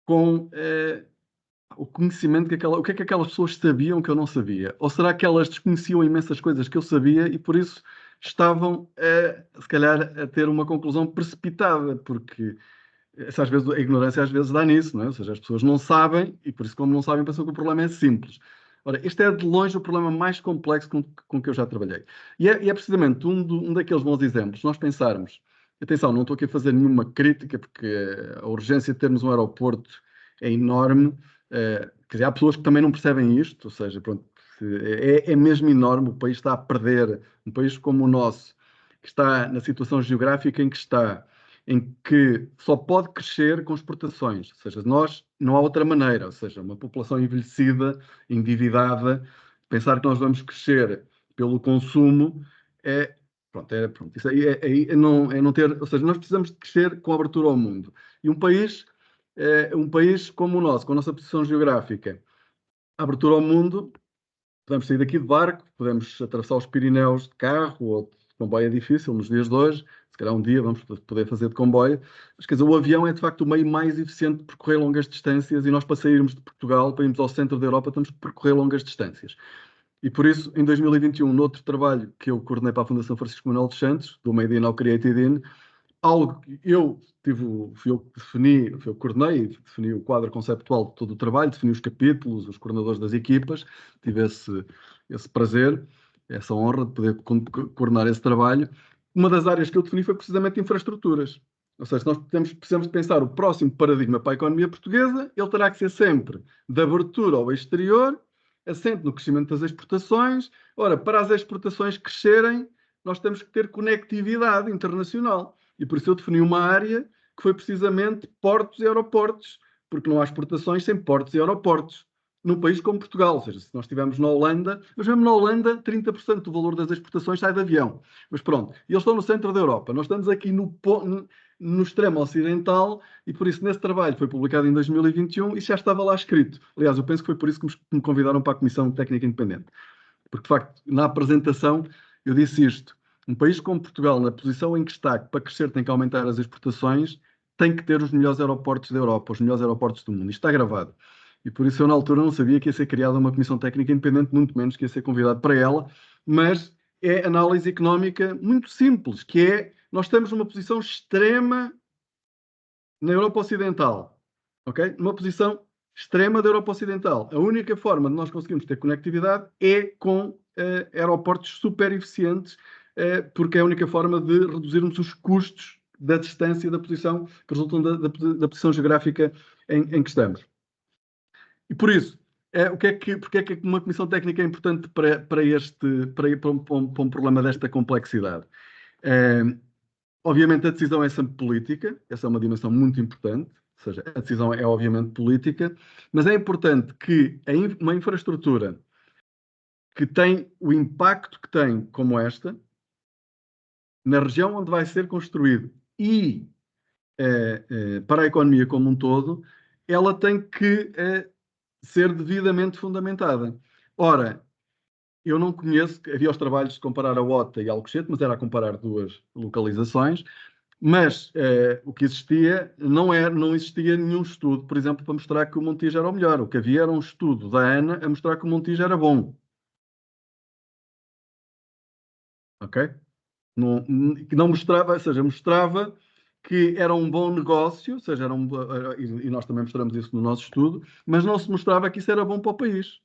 com o conhecimento o que é que aquelas pessoas sabiam que eu não sabia. Ou será que elas desconheciam imensas coisas que eu sabia e por isso estavam, se calhar, a ter uma conclusão precipitada, porque às vezes, a ignorância às vezes dá nisso, não é? Ou seja, as pessoas não sabem e por isso, como não sabem, pensam que o problema é simples. Ora, este é de longe o problema mais complexo com que eu já trabalhei. E é precisamente um daqueles bons exemplos. Nós pensarmos, atenção, não estou aqui a fazer nenhuma crítica, porque a urgência de termos um aeroporto é enorme. Quer dizer, há pessoas que também não percebem isto, ou seja, pronto, é mesmo enorme. O país está a perder, um país como o nosso, que está na situação geográfica em que está, em que só pode crescer com exportações, ou seja, nós não há outra maneira, ou seja, uma população envelhecida, endividada, pensar que nós vamos crescer pelo consumo pronto, isso aí é não ter, ou seja, nós precisamos de crescer com abertura ao mundo. E um país como o nosso, com a nossa posição geográfica, a abertura ao mundo, podemos sair daqui de barco, podemos atravessar os Pirineus de carro, ou de comboio é difícil nos dias de hoje, se calhar um dia vamos poder fazer de comboio, mas quer dizer, o avião é de facto o meio mais eficiente de percorrer longas distâncias e nós, para sairmos de Portugal, para irmos ao centro da Europa, temos que percorrer longas distâncias. E por isso, em 2021, noutro trabalho que eu coordenei para a Fundação Francisco Manuel dos Santos, do Made in Now Created In, algo que fui eu coordenei, defini o quadro conceptual de todo o trabalho, defini os capítulos, os coordenadores das equipas, tive esse prazer, essa honra de poder coordenar esse trabalho. Uma das áreas que eu defini foi precisamente infraestruturas. Ou seja, nós precisamos de pensar o próximo paradigma para a economia portuguesa, ele terá que ser sempre de abertura ao exterior, assente no crescimento das exportações. Ora, para as exportações crescerem, nós temos que ter conectividade internacional. E por isso eu defini uma área que foi precisamente portos e aeroportos, porque não há exportações sem portos e aeroportos, num país como Portugal. Ou seja, se nós estivermos na Holanda, mas mesmo na Holanda, 30% do valor das exportações sai de avião. Mas pronto, e eles estão no centro da Europa. Nós estamos aqui no extremo ocidental e por isso nesse trabalho foi publicado em 2021 e já estava lá escrito. Aliás, eu penso que foi por isso que me convidaram para a Comissão Técnica Independente. Porque, de facto, na apresentação eu disse isto: um país como Portugal, na posição em que está, que para crescer tem que aumentar as exportações, tem que ter os melhores aeroportos da Europa, os melhores aeroportos do mundo. Isto está gravado. E por isso eu, na altura, não sabia que ia ser criada uma Comissão Técnica Independente, muito menos que ia ser convidado para ela, mas é análise económica muito simples, que é, nós estamos numa posição extrema na Europa Ocidental, ok? Numa posição extrema da Europa Ocidental. A única forma de nós conseguirmos ter conectividade é com aeroportos super eficientes, porque é a única forma de reduzirmos os custos da distância da posição que resultam da posição geográfica em que estamos. E por isso, porque é que uma comissão técnica é importante para um problema desta complexidade? Obviamente a decisão é sempre política, essa é uma dimensão muito importante, ou seja, a decisão é obviamente política, mas é importante que uma infraestrutura que tem o impacto que tem, como esta, na região onde vai ser construído e para a economia como um todo, ela tem que ser devidamente fundamentada. Ora, eu não conheço, havia os trabalhos de comparar a OTA e Alcochete, mas era a comparar duas localizações, mas o que existia não existia nenhum estudo, por exemplo, para mostrar que o Montijo era o melhor. O que havia era um estudo da ANA a mostrar que o Montijo era bom. Ok? Não mostrava, ou seja, mostrava que era um bom negócio, ou seja, e nós também mostramos isso no nosso estudo, mas não se mostrava que isso era bom para o país.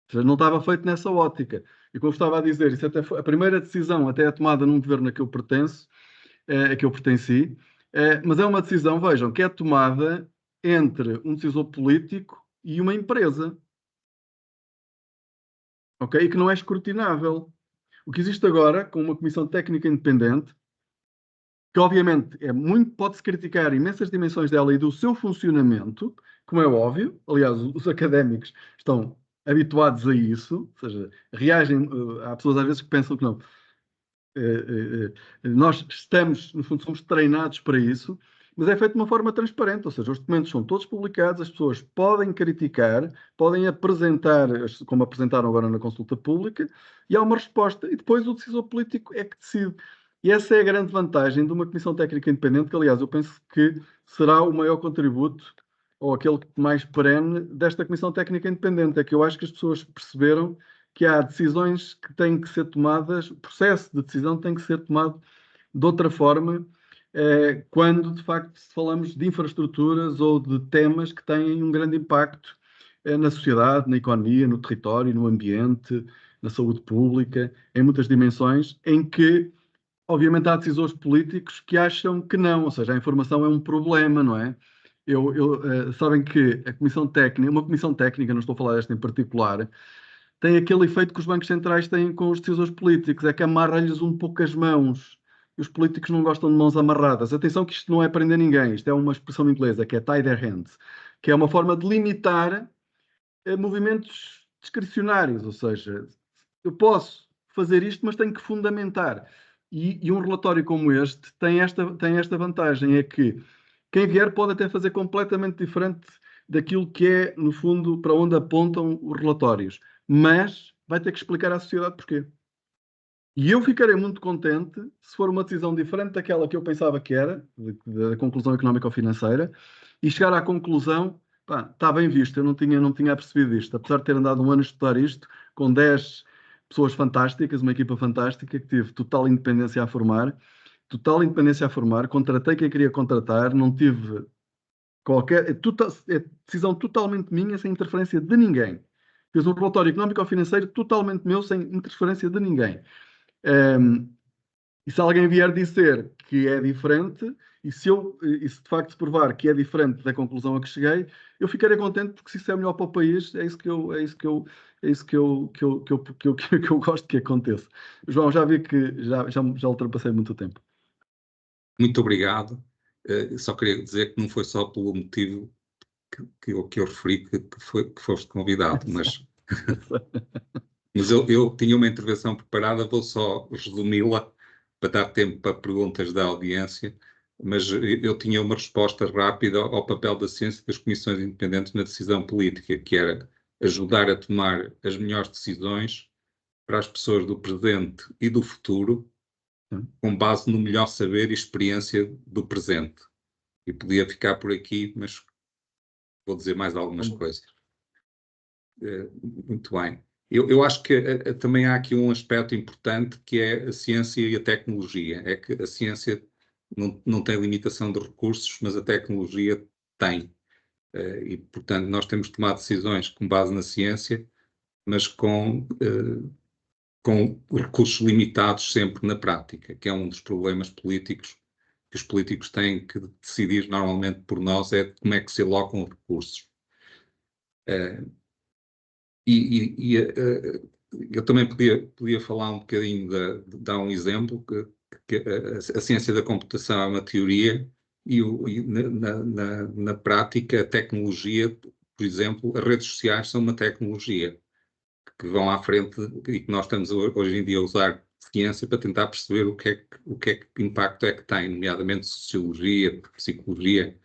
Ou seja, não estava feito nessa ótica. E como estava a dizer, isso até foi a primeira decisão até a tomada num governo a que eu pertenço, a que eu pertenci, mas é uma decisão, vejam, que é tomada entre um decisor político e uma empresa. Ok? E que não é escrutinável. O que existe agora, com uma comissão técnica independente, que obviamente pode-se criticar imensas dimensões dela e do seu funcionamento, como é óbvio. Aliás, os académicos estão habituados a isso, ou seja, reagem, há pessoas às vezes que pensam que não. Nós estamos, no fundo, somos treinados para isso, mas é feito de uma forma transparente, ou seja, os documentos são todos publicados, as pessoas podem criticar, podem apresentar, como apresentaram agora na consulta pública, e há uma resposta, e depois o decisor político é que decide. E essa é a grande vantagem de uma comissão técnica independente, que aliás eu penso que será o maior contributo, ou aquele mais perene, desta comissão técnica independente, é que eu acho que as pessoas perceberam que há decisões que têm que ser tomadas, o processo de decisão tem que ser tomado de outra forma, quando de facto falamos de infraestruturas ou de temas que têm um grande impacto na sociedade, na economia, no território, no ambiente, na saúde pública, em muitas dimensões, em que, obviamente, há decisores políticos que acham que não, ou seja, a informação é um problema, não é? Sabem que uma comissão técnica, não estou a falar desta em particular, tem aquele efeito que os bancos centrais têm com os decisores políticos, é que amarra-lhes um pouco as mãos. E os políticos não gostam de mãos amarradas. Atenção que isto não é prender ninguém, isto é uma expressão inglesa, que é tie their hands, que é uma forma de limitar movimentos discricionários, ou seja, eu posso fazer isto, mas tenho que fundamentar. E um relatório como este tem esta vantagem, é que quem vier pode até fazer completamente diferente daquilo que é, no fundo, para onde apontam os relatórios, mas vai ter que explicar à sociedade porquê. E eu ficarei muito contente se for uma decisão diferente daquela que eu pensava que era, da conclusão económico-financeira, e chegar à conclusão, pá, está bem visto, eu não tinha percebido isto, apesar de ter andado um ano a estudar isto, com 10 pessoas fantásticas, uma equipa fantástica, que tive total independência a formar, contratei quem queria contratar, não tive decisão totalmente minha, sem interferência de ninguém. Fiz um relatório económico-financeiro totalmente meu, sem interferência de ninguém. E se alguém vier dizer que é diferente, e se de facto se provar que é diferente da conclusão a que cheguei, eu ficarei contente, porque se isso é melhor para o país, é isso que eu gosto que aconteça. João, já vi que já ultrapassei muito o tempo. Muito obrigado. Só queria dizer que não foi só pelo motivo que eu referi que foste convidado, mas eu tinha uma intervenção preparada, vou só resumi-la para dar tempo para perguntas da audiência, mas eu tinha uma resposta rápida ao papel da ciência e das comissões independentes na decisão política, que era ajudar a tomar as melhores decisões para as pessoas do presente e do futuro, com base no melhor saber e experiência do presente. E podia ficar por aqui, mas vou dizer mais algumas coisas. Muito bem. Eu acho que também há aqui um aspecto importante, que é a ciência e a tecnologia. É que a ciência não tem limitação de recursos, mas a tecnologia tem. E, portanto, nós temos de tomar decisões com base na ciência, mas com com recursos limitados sempre na prática, que é um dos problemas políticos que os políticos têm que decidir normalmente por nós, é como é que se alocam os recursos. Eu também podia falar um bocadinho, dar um exemplo, que a ciência da computação é uma teoria e na prática a tecnologia, por exemplo, as redes sociais são uma tecnologia que vão à frente e que nós estamos hoje em dia a usar ciência para tentar perceber o que impacto é que tem, nomeadamente sociologia, psicologia,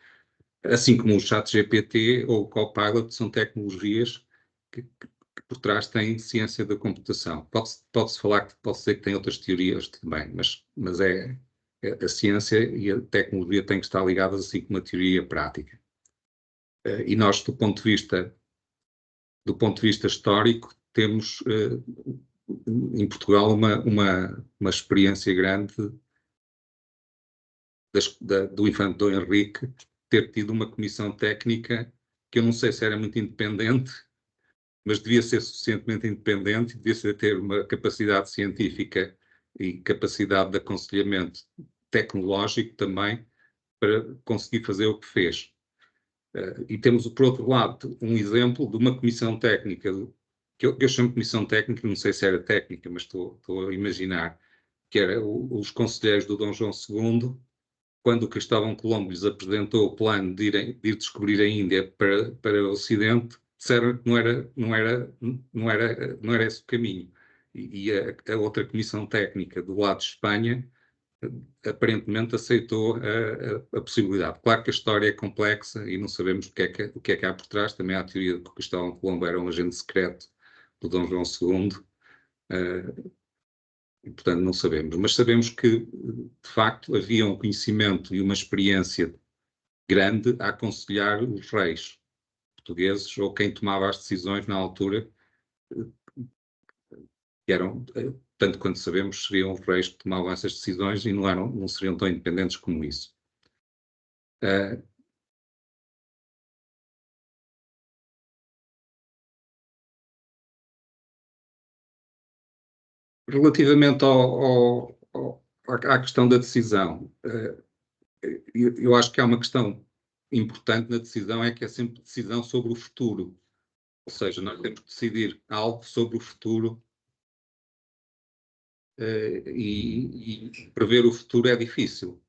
assim como o ChatGPT ou o Copilot são tecnologias que por trás têm ciência da computação. Pode-se falar que pode ser que tem outras teorias também, mas a ciência e a tecnologia têm que estar ligadas assim com uma teoria prática. E nós, do ponto de vista histórico, temos em Portugal uma experiência grande do Infante Dom Henrique ter tido uma comissão técnica que eu não sei se era muito independente, mas devia ser suficientemente independente, devia ter uma capacidade científica e capacidade de aconselhamento tecnológico também para conseguir fazer o que fez. E temos, por outro lado, um exemplo de uma comissão técnica, que eu chamo de comissão técnica, não sei se era técnica, mas estou a imaginar, que era os conselheiros do Dom João II, quando o Cristóvão Colombo lhes apresentou o plano de ir descobrir a Índia para o Ocidente, disseram que não era esse o caminho. E a outra comissão técnica do lado de Espanha aparentemente aceitou a possibilidade. Claro que a história é complexa e não sabemos o que é que há por trás. Também há a teoria de que o Cristóvão Colombo era um agente secreto do Dom João II. E, portanto, não sabemos. Mas sabemos que, de facto, havia um conhecimento e uma experiência grande a aconselhar os reis portugueses ou quem tomava as decisões na altura, que eram, tanto quanto sabemos, seriam os reis que tomavam essas decisões e não seriam tão independentes como isso. Relativamente à questão da decisão, eu acho que há uma questão importante na decisão, é que é sempre decisão sobre o futuro. Ou seja, nós temos que decidir algo sobre o futuro e prever o futuro é difícil.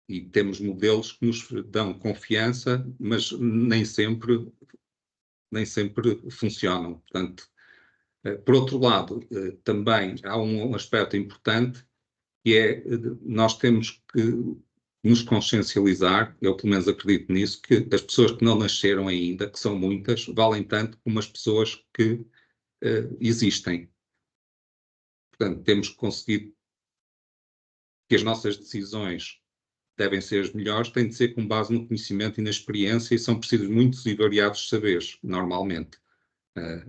E temos modelos que nos dão confiança, mas nem sempre funcionam. Portanto, por outro lado, também há um aspecto importante, que é nós temos que nos consciencializar, eu pelo menos acredito nisso, que as pessoas que não nasceram ainda, que são muitas, valem tanto como as pessoas que existem. Portanto, temos que conseguir que as nossas decisões devem ser as melhores, têm de ser com base no conhecimento e na experiência, e são precisos muitos e variados saberes, normalmente. A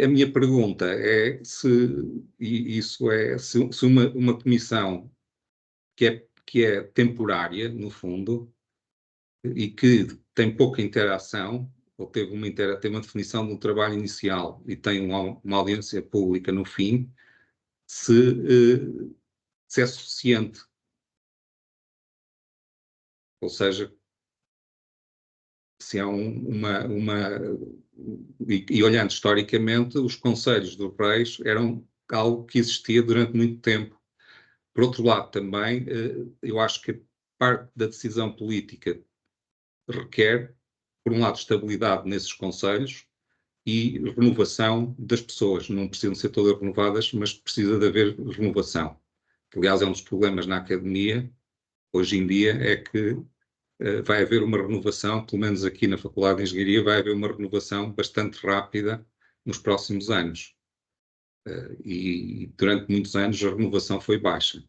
minha pergunta é se uma comissão que é temporária, no fundo, e que tem pouca interação, ou tem uma definição de um trabalho inicial e tem uma audiência pública no fim, se é suficiente. Ou seja, se há e olhando historicamente, os conselhos dos reis eram algo que existia durante muito tempo. Por outro lado, também, eu acho que parte da decisão política requer, por um lado, estabilidade nesses conselhos e renovação das pessoas. Não precisam ser todas renovadas, mas precisa de haver renovação. Que, aliás, é um dos problemas na academia, hoje em dia, é que vai haver uma renovação, pelo menos aqui na Faculdade de Engenharia, vai haver uma renovação bastante rápida nos próximos anos. E durante muitos anos a renovação foi baixa.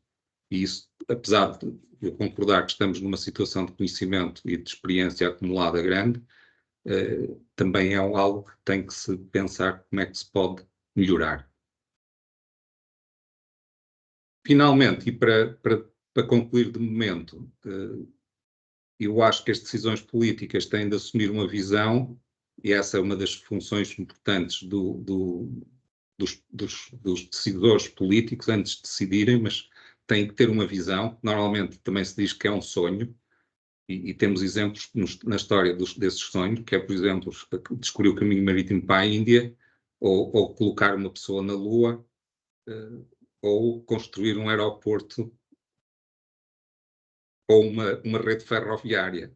E isso, apesar de eu concordar que estamos numa situação de conhecimento e de experiência acumulada grande, também é algo que tem que se pensar como é que se pode melhorar. Finalmente, e para concluir de momento, eu acho que as decisões políticas têm de assumir uma visão e essa é uma das funções importantes dos decisores políticos antes de decidirem, mas têm que ter uma visão. Normalmente também se diz que é um sonho, e temos exemplos na história desses sonhos, que é, por exemplo, descobrir o caminho marítimo para a Índia, ou colocar uma pessoa na Lua, ou construir um aeroporto, ou uma rede ferroviária.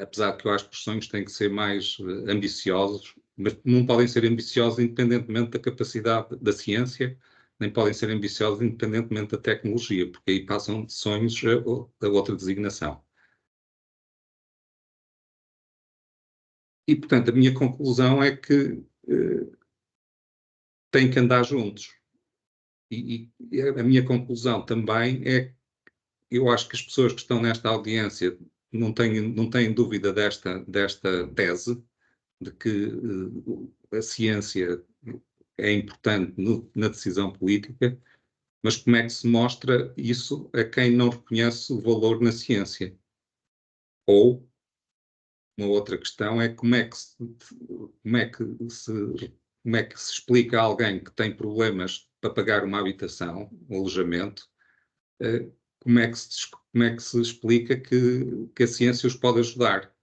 Apesar de que eu acho que os sonhos têm que ser mais ambiciosos, mas não podem ser ambiciosos independentemente da capacidade da ciência, nem podem ser ambiciosos independentemente da tecnologia, porque aí passam de sonhos a outra designação. E, portanto, a minha conclusão é que têm que andar juntos. E a minha conclusão também é que eu acho que as pessoas que estão nesta audiência não têm dúvida desta tese, de que a ciência é importante na decisão política, mas como é que se mostra isso a quem não reconhece o valor na ciência? Ou, uma outra questão é como é que se explica a alguém que tem problemas para pagar uma habitação, um alojamento, como é que se explica que a ciência os pode ajudar?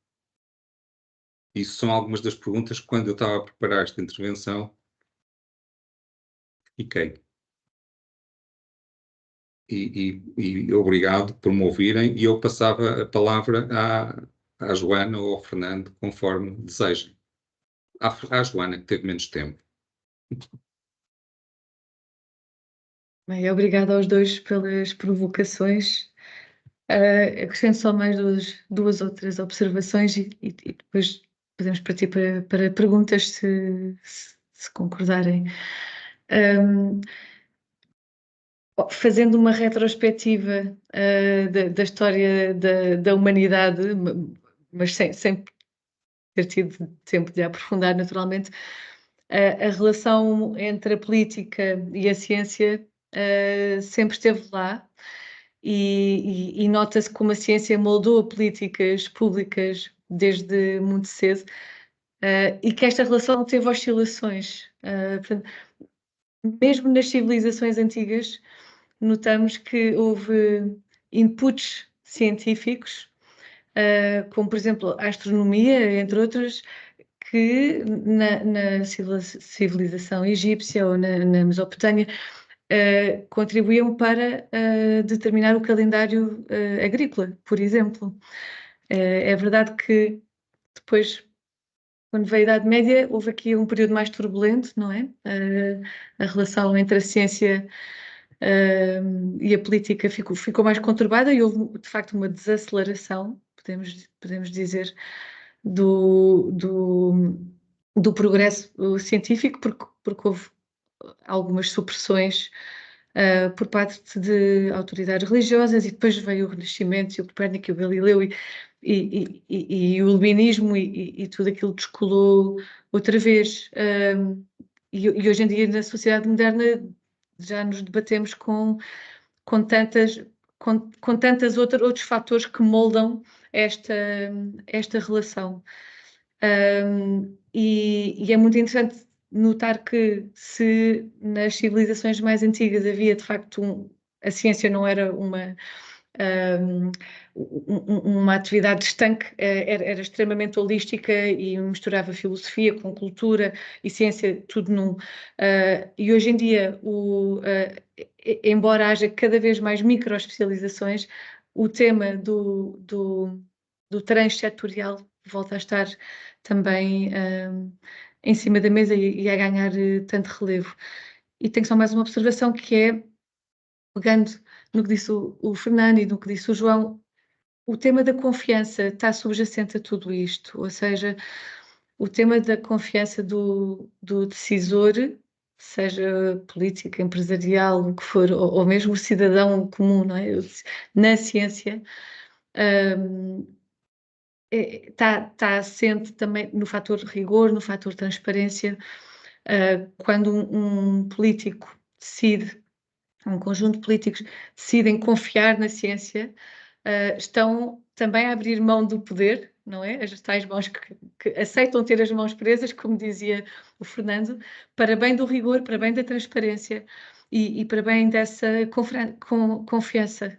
Isso são algumas das perguntas que, quando eu estava a preparar esta intervenção, fiquei. E obrigado por me ouvirem, e eu passava a palavra à Joana ou ao Fernando, conforme desejem. À Joana, que teve menos tempo. Bem, obrigada aos dois pelas provocações. Acrescento só mais duas outras observações e depois podemos partir para perguntas, se concordarem. Fazendo uma retrospectiva da história da humanidade, mas sem ter tido tempo de aprofundar naturalmente, a relação entre a política e a ciência sempre esteve lá, e nota-se como a ciência moldou políticas públicas desde muito cedo, e que esta relação teve oscilações. Portanto, mesmo nas civilizações antigas, notamos que houve inputs científicos, como por exemplo a astronomia, entre outros, que na civilização egípcia ou na Mesopotâmia contribuíam para determinar o calendário agrícola, por exemplo. É verdade que depois, quando veio a Idade Média, houve aqui um período mais turbulento, não é? A relação entre a ciência e a política ficou mais conturbada, e houve de facto uma desaceleração, podemos dizer, do progresso científico, porque houve algumas supressões por parte de autoridades religiosas, e depois veio o Renascimento, e o Copérnico, e o Galileu, e o Iluminismo, e tudo aquilo descolou outra vez. E hoje em dia, na sociedade moderna, já nos debatemos com tantas outros fatores que moldam esta relação. E é muito interessante notar que, se nas civilizações mais antigas havia de facto a ciência não era uma atividade estanque, era extremamente holística e misturava filosofia com cultura e ciência, tudo num. E hoje em dia, embora haja cada vez mais microespecializações, o tema do transsetorial volta a estar também em cima da mesa e a ganhar tanto relevo. E tenho só mais uma observação, que é, pegando no que disse o Fernando e no que disse o João, o tema da confiança está subjacente a tudo isto, ou seja, o tema da confiança do decisor, seja político, empresarial, o que for, ou mesmo o cidadão comum, não é? Na ciência, está assente também no fator rigor, no fator transparência. Quando um político decide, um conjunto de políticos decidem confiar na ciência, estão também a abrir mão do poder não é? As tais mãos que aceitam ter as mãos presas, como dizia o Fernando, para bem do rigor, para bem da transparência e para bem dessa confiança.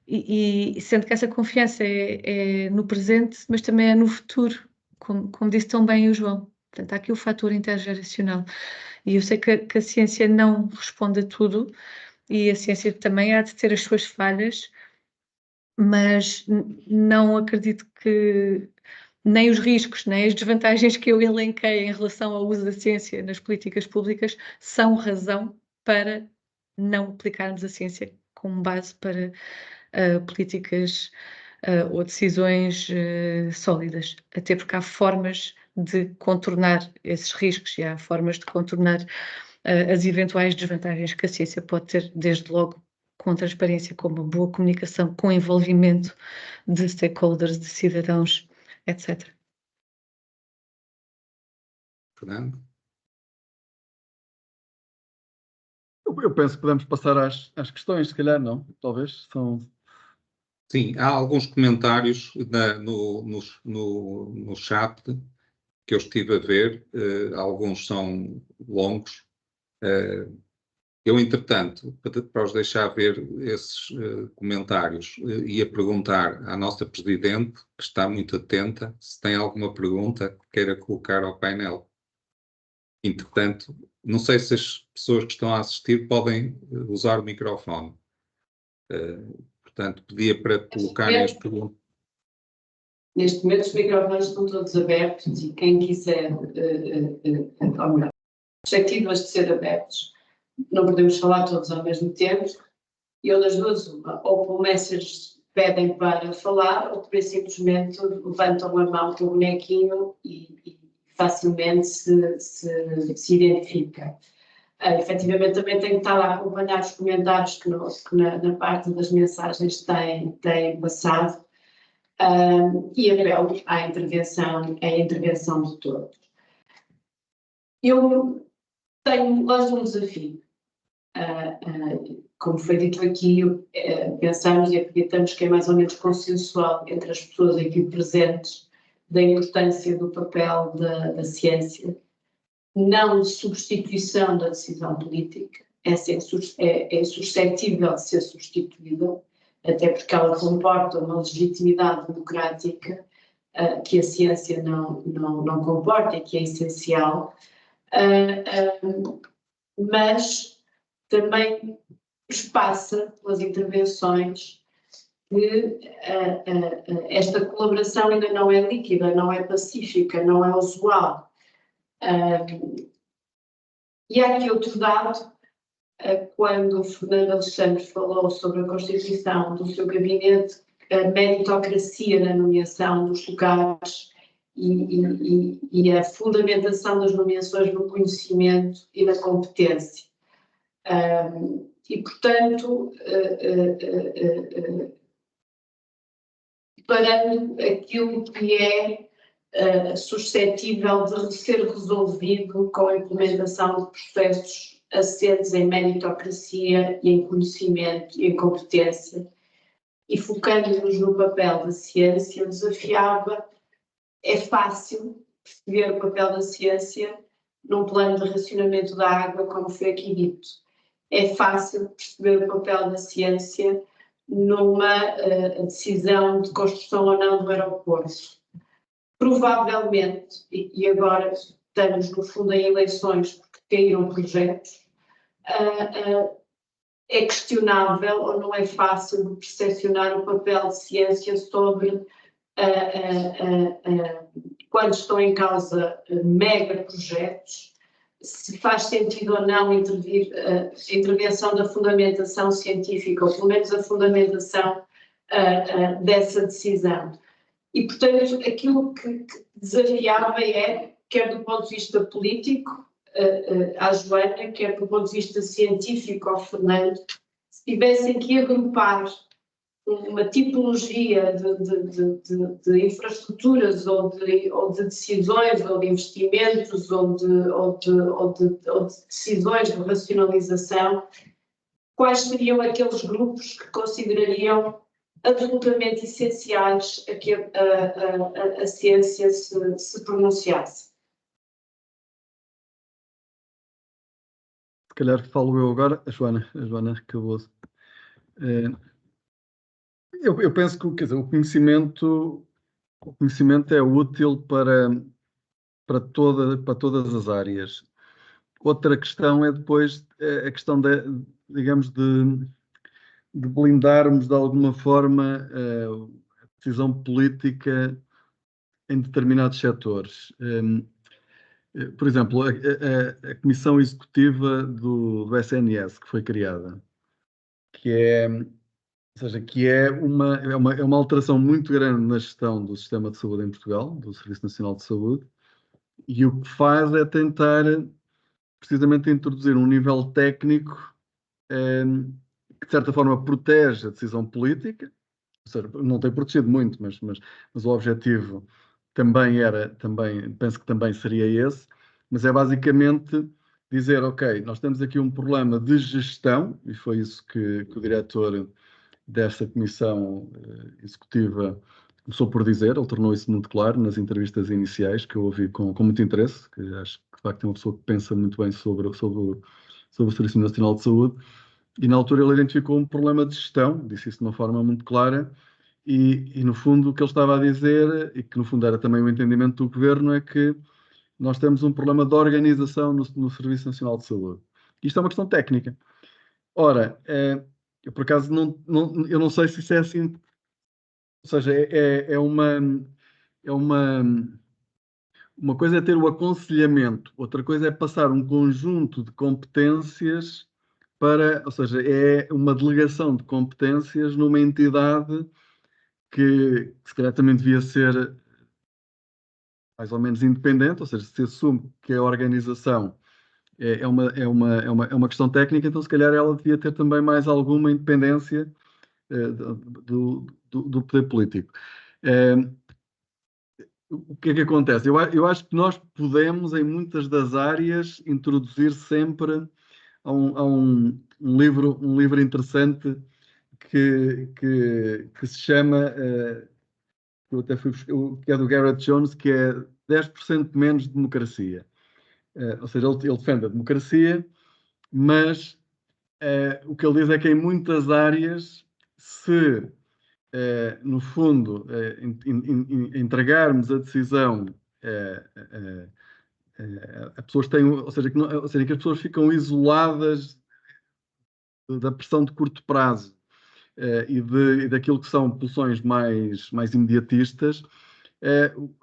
E sendo que essa confiança é no presente, mas também é no futuro, como disse tão bem o João. Portanto, há aqui o fator intergeracional. E eu sei que a ciência não responde a tudo, e a ciência também há de ter as suas falhas, mas não acredito que nem os riscos, nem as desvantagens que eu elenquei em relação ao uso da ciência nas políticas públicas são razão para não aplicarmos a ciência como base para políticas ou decisões sólidas, até porque há formas de contornar esses riscos e há formas de contornar as eventuais desvantagens que a ciência pode ter, desde logo com transparência, com uma boa comunicação, com envolvimento de stakeholders, de cidadãos, etc. Fernando? Eu penso que podemos passar às questões, se calhar, não? Talvez são... Sim, há alguns comentários no chat que eu estive a ver, alguns são longos. Eu, entretanto, para os deixar ver esses comentários, ia perguntar à nossa Presidente, que está muito atenta, se tem alguma pergunta que queira colocar ao painel. Entretanto, não sei se as pessoas que estão a assistir podem usar o microfone. Portanto, pedia para colocarem as perguntas. Neste momento os microfones estão todos abertos e quem quiser, ou melhor, suscetíveis de ser abertos, não podemos falar todos ao mesmo tempo, e ou das duas uma, ou por messages pedem para falar, ou por simplesmente levantam a mão com o bonequinho e facilmente se identifica. Efetivamente também tenho que estar lá a acompanhar os comentários que na parte das mensagens têm passado, e apelo à intervenção de todos. Eu lanço um desafio. Como foi dito aqui, pensamos e acreditamos que é mais ou menos consensual entre as pessoas aqui presentes da importância do papel da ciência, não de substituição da decisão política, é suscetível de ser substituída, até porque ela comporta uma legitimidade democrática que a ciência não comporta e que é essencial, mas também passa pelas intervenções que esta colaboração ainda não é líquida, não é pacífica, não é usual. E há aqui outro dado, quando o Fernando Alexandre falou sobre a constituição do seu gabinete, a meritocracia na nomeação dos lugares e a fundamentação das nomeações no conhecimento e na competência. E, portanto, parando aquilo que é suscetível de ser resolvido com a implementação de processos assentes em meritocracia e em conhecimento e em competência, e focando-nos no papel da ciência, desafiava, é fácil perceber o papel da ciência num plano de racionamento da água, como foi aqui dito. É fácil perceber o papel da ciência numa decisão de construção ou não do aeroporto. Provavelmente, e agora estamos no fundo em eleições porque caíram projetos, é questionável ou não é fácil de percepcionar o papel de ciência sobre quando estão em causa mega projetos, se faz sentido ou não intervir a intervenção da fundamentação científica, ou pelo menos a fundamentação dessa decisão. E, portanto, aquilo que desafiava quer do ponto de vista político, à Joana, quer do ponto de vista científico ao Fernando, se tivessem que agrupar uma tipologia de infraestruturas ou de decisões ou de investimentos ou de decisões de racionalização, quais seriam aqueles grupos que considerariam absolutamente essenciais a que a ciência se pronunciasse. Se calhar falo eu agora, a Joana acabou. Eu penso que, quer dizer, o conhecimento é útil para todas as áreas. Outra questão é depois a questão digamos, de blindarmos de alguma forma a decisão política em determinados setores. Por exemplo, a Comissão Executiva do SNS, que foi criada, que é, ou seja, que é uma alteração muito grande na gestão do sistema de saúde em Portugal, do Serviço Nacional de Saúde, e o que faz é tentar precisamente introduzir um nível técnico que de certa forma protege a decisão política, ou seja, não tem protegido muito, mas o objetivo penso que também seria esse, mas é basicamente dizer, ok, nós temos aqui um problema de gestão, e foi isso que o diretor desta comissão executiva começou por dizer, ele tornou isso muito claro nas entrevistas iniciais, que eu ouvi com muito interesse, que acho que de facto é uma pessoa que pensa muito bem sobre o Serviço Nacional de Saúde, e na altura ele identificou um problema de gestão, disse isso de uma forma muito clara, e no fundo o que ele estava a dizer, e que no fundo era também o entendimento do governo, é que nós temos um problema de organização no Serviço Nacional de Saúde. Isto é uma questão técnica. Ora, eu por acaso eu não sei se isso é assim, ou seja, uma coisa é ter o aconselhamento, outra coisa é passar um conjunto de competências ou seja, é uma delegação de competências numa entidade que se calhar também devia ser mais ou menos independente, ou seja, se assume que a organização é uma questão técnica, então se calhar ela devia ter também mais alguma independência do poder político. O que é que acontece? Eu acho que nós podemos, em muitas das áreas, introduzir sempre a um livro interessante que se chama, eu até fui buscar, que é do Gareth Jones, que é 10% menos de democracia. Ou seja, ele defende a democracia, mas o que ele diz é que em muitas áreas, se no fundo entregarmos a decisão a pessoas têm, ou seja, que as pessoas ficam isoladas da pressão de curto prazo e daquilo que são pulsões mais imediatistas,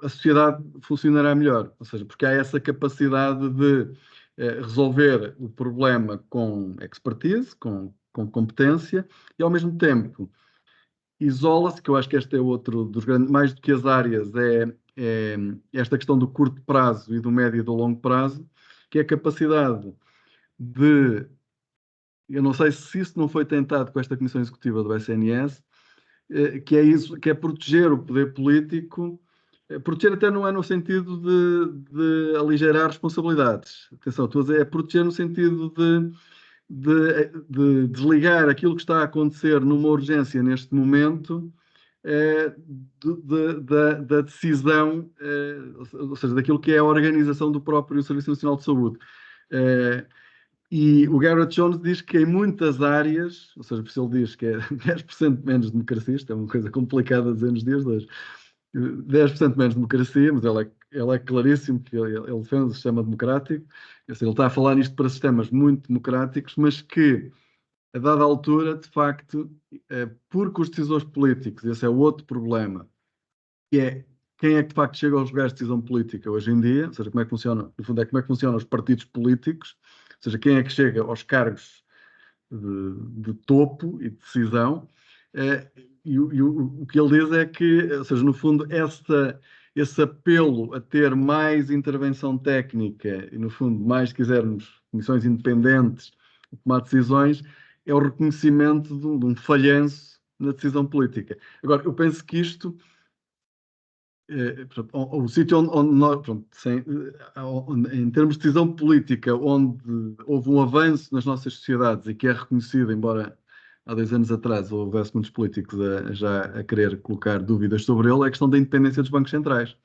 a sociedade funcionará melhor. Ou seja, porque há essa capacidade de resolver o problema com expertise, com competência, e ao mesmo tempo isola-se, que eu acho que este é outro dos grandes, mais do que as áreas, é esta questão do curto prazo e do médio e do longo prazo, que é a capacidade de, eu não sei se isso não foi tentado com esta Comissão Executiva do SNS, que é isso, que é proteger o poder político, proteger até não é no sentido de aligerar responsabilidades, atenção, estou a dizer, é proteger no sentido de desligar aquilo que está a acontecer numa urgência neste momento da decisão, ou seja, daquilo que é a organização do próprio Serviço Nacional de Saúde. E o Gareth Jones diz que em muitas áreas, ou seja, por isso ele diz que é 10% menos democracia, isto é uma coisa complicada a dizer nos dias de hoje, 10% menos democracia, mas ele é claríssimo que ele defende o sistema democrático, ou seja, ele está a falar nisto para sistemas muito democráticos, mas que, a dada altura, de facto, porque os decisores políticos, esse é o outro problema, que é quem é que de facto chega aos lugares de decisão política hoje em dia, ou seja, como é que funciona, no fundo, como é que funcionam os partidos políticos, ou seja, quem é que chega aos cargos de topo e de decisão, e o que ele diz é que, ou seja, no fundo, esse apelo a ter mais intervenção técnica e, no fundo, mais, se quisermos, comissões independentes a tomar decisões, é o reconhecimento de um falhanço na decisão política. Agora, eu penso que isto, o sítio onde nós, em termos de decisão política, onde houve um avanço nas nossas sociedades e que é reconhecido, embora há 2 anos atrás houvesse muitos políticos já a querer colocar dúvidas sobre ele, é a questão da independência dos bancos centrais,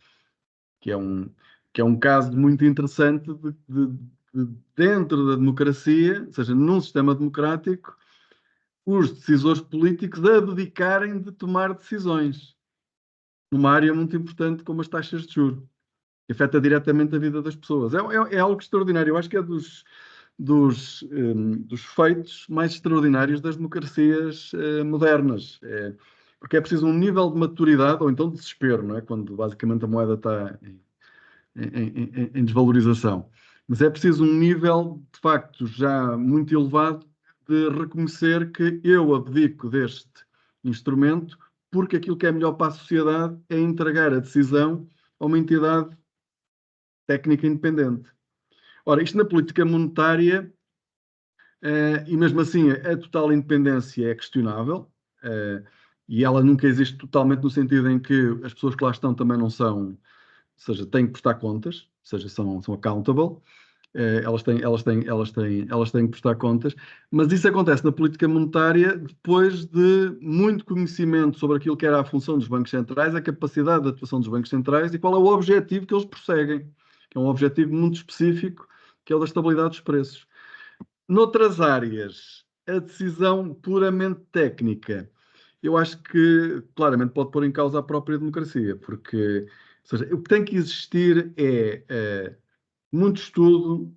que é um caso muito interessante de dentro da democracia, ou seja, num sistema democrático, os decisores políticos abdicarem de tomar decisões numa área muito importante como as taxas de juros, que afeta diretamente a vida das pessoas. É algo extraordinário. Eu acho que é dos feitos mais extraordinários das democracias modernas. Porque é preciso um nível de maturidade, ou então de desespero, não é? Quando basicamente a moeda está em desvalorização. Mas é preciso um nível, de facto, já muito elevado de reconhecer que eu abdico deste instrumento porque aquilo que é melhor para a sociedade é entregar a decisão a uma entidade técnica independente. Ora, isto na política monetária, e mesmo assim a total independência é questionável, e ela nunca existe totalmente no sentido em que as pessoas que lá estão também não são, ou seja, têm que prestar contas, ou seja, são accountable, elas têm que prestar contas, mas isso acontece na política monetária depois de muito conhecimento sobre aquilo que era a função dos bancos centrais, a capacidade de atuação dos bancos centrais e qual é o objetivo que eles perseguem, que é um objetivo muito específico, que é o da estabilidade dos preços. Noutras áreas, a decisão puramente técnica, eu acho que claramente pode pôr em causa a própria democracia, porque, ou seja, o que tem que existir é muito estudo.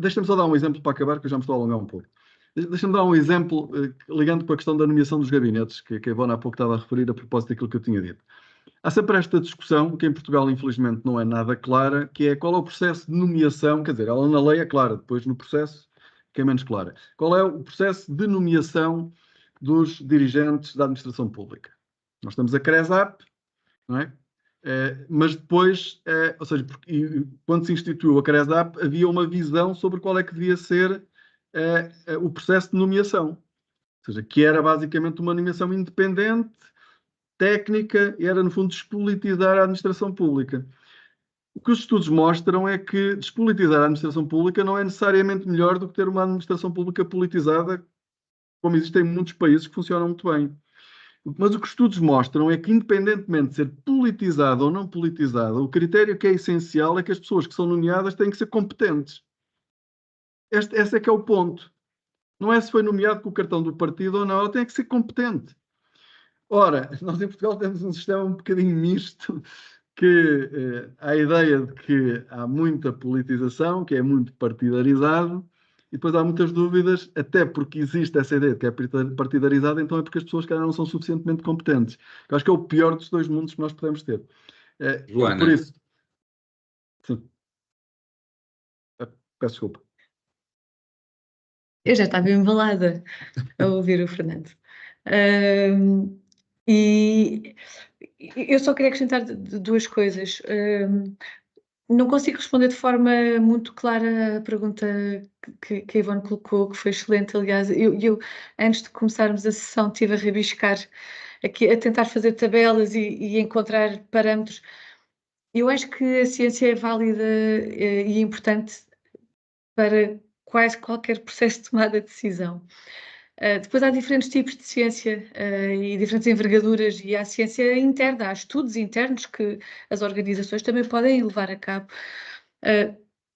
Deixa-me só dar um exemplo para acabar, que eu já me estou a alongar um pouco. Deixa-me dar um exemplo, ligando com a questão da nomeação dos gabinetes, que a Ivona há pouco estava a referir a propósito daquilo que eu tinha dito. Há sempre esta discussão, que em Portugal infelizmente não é nada clara, que é qual é o processo de nomeação, quer dizer, ela na lei é clara, depois no processo que é menos clara. Qual é o processo de nomeação dos dirigentes da administração pública? Nós temos a CRESAP, não é? Mas depois, ou seja, quando se instituiu a CRESAP, havia uma visão sobre qual é que devia ser o processo de nomeação. Ou seja, que era basicamente uma nomeação independente, técnica, e era, no fundo, despolitizar a administração pública. O que os estudos mostram é que despolitizar a administração pública não é necessariamente melhor do que ter uma administração pública politizada, como existe em muitos países que funcionam muito bem. Mas o que os estudos mostram é que, independentemente de ser politizada ou não politizada, o critério que é essencial é que as pessoas que são nomeadas têm que ser competentes. Esse é que é o ponto. Não é se foi nomeado com o cartão do partido ou não, ela tem que ser competente. Ora, nós em Portugal temos um sistema um bocadinho misto, que há a ideia de que há muita politização, que é muito partidarizado, e depois há muitas dúvidas, até porque existe essa ideia de que é partidarizado, então é porque as pessoas que não são suficientemente competentes. Eu acho que é o pior dos dois mundos que nós podemos ter. Joana. Por isso... Sim. Peço desculpa. Eu já estava embalada a ouvir o Fernando. E eu só queria acrescentar duas coisas. Não consigo responder de forma muito clara a pergunta que a Ivone colocou, que foi excelente. Aliás, eu antes de começarmos a sessão, estive a rabiscar aqui, a tentar fazer tabelas e encontrar parâmetros. Eu acho que a ciência é válida e importante para quase qualquer processo de tomada de decisão. Depois há diferentes tipos de ciência e diferentes envergaduras, e há ciência interna, há estudos internos que as organizações também podem levar a cabo.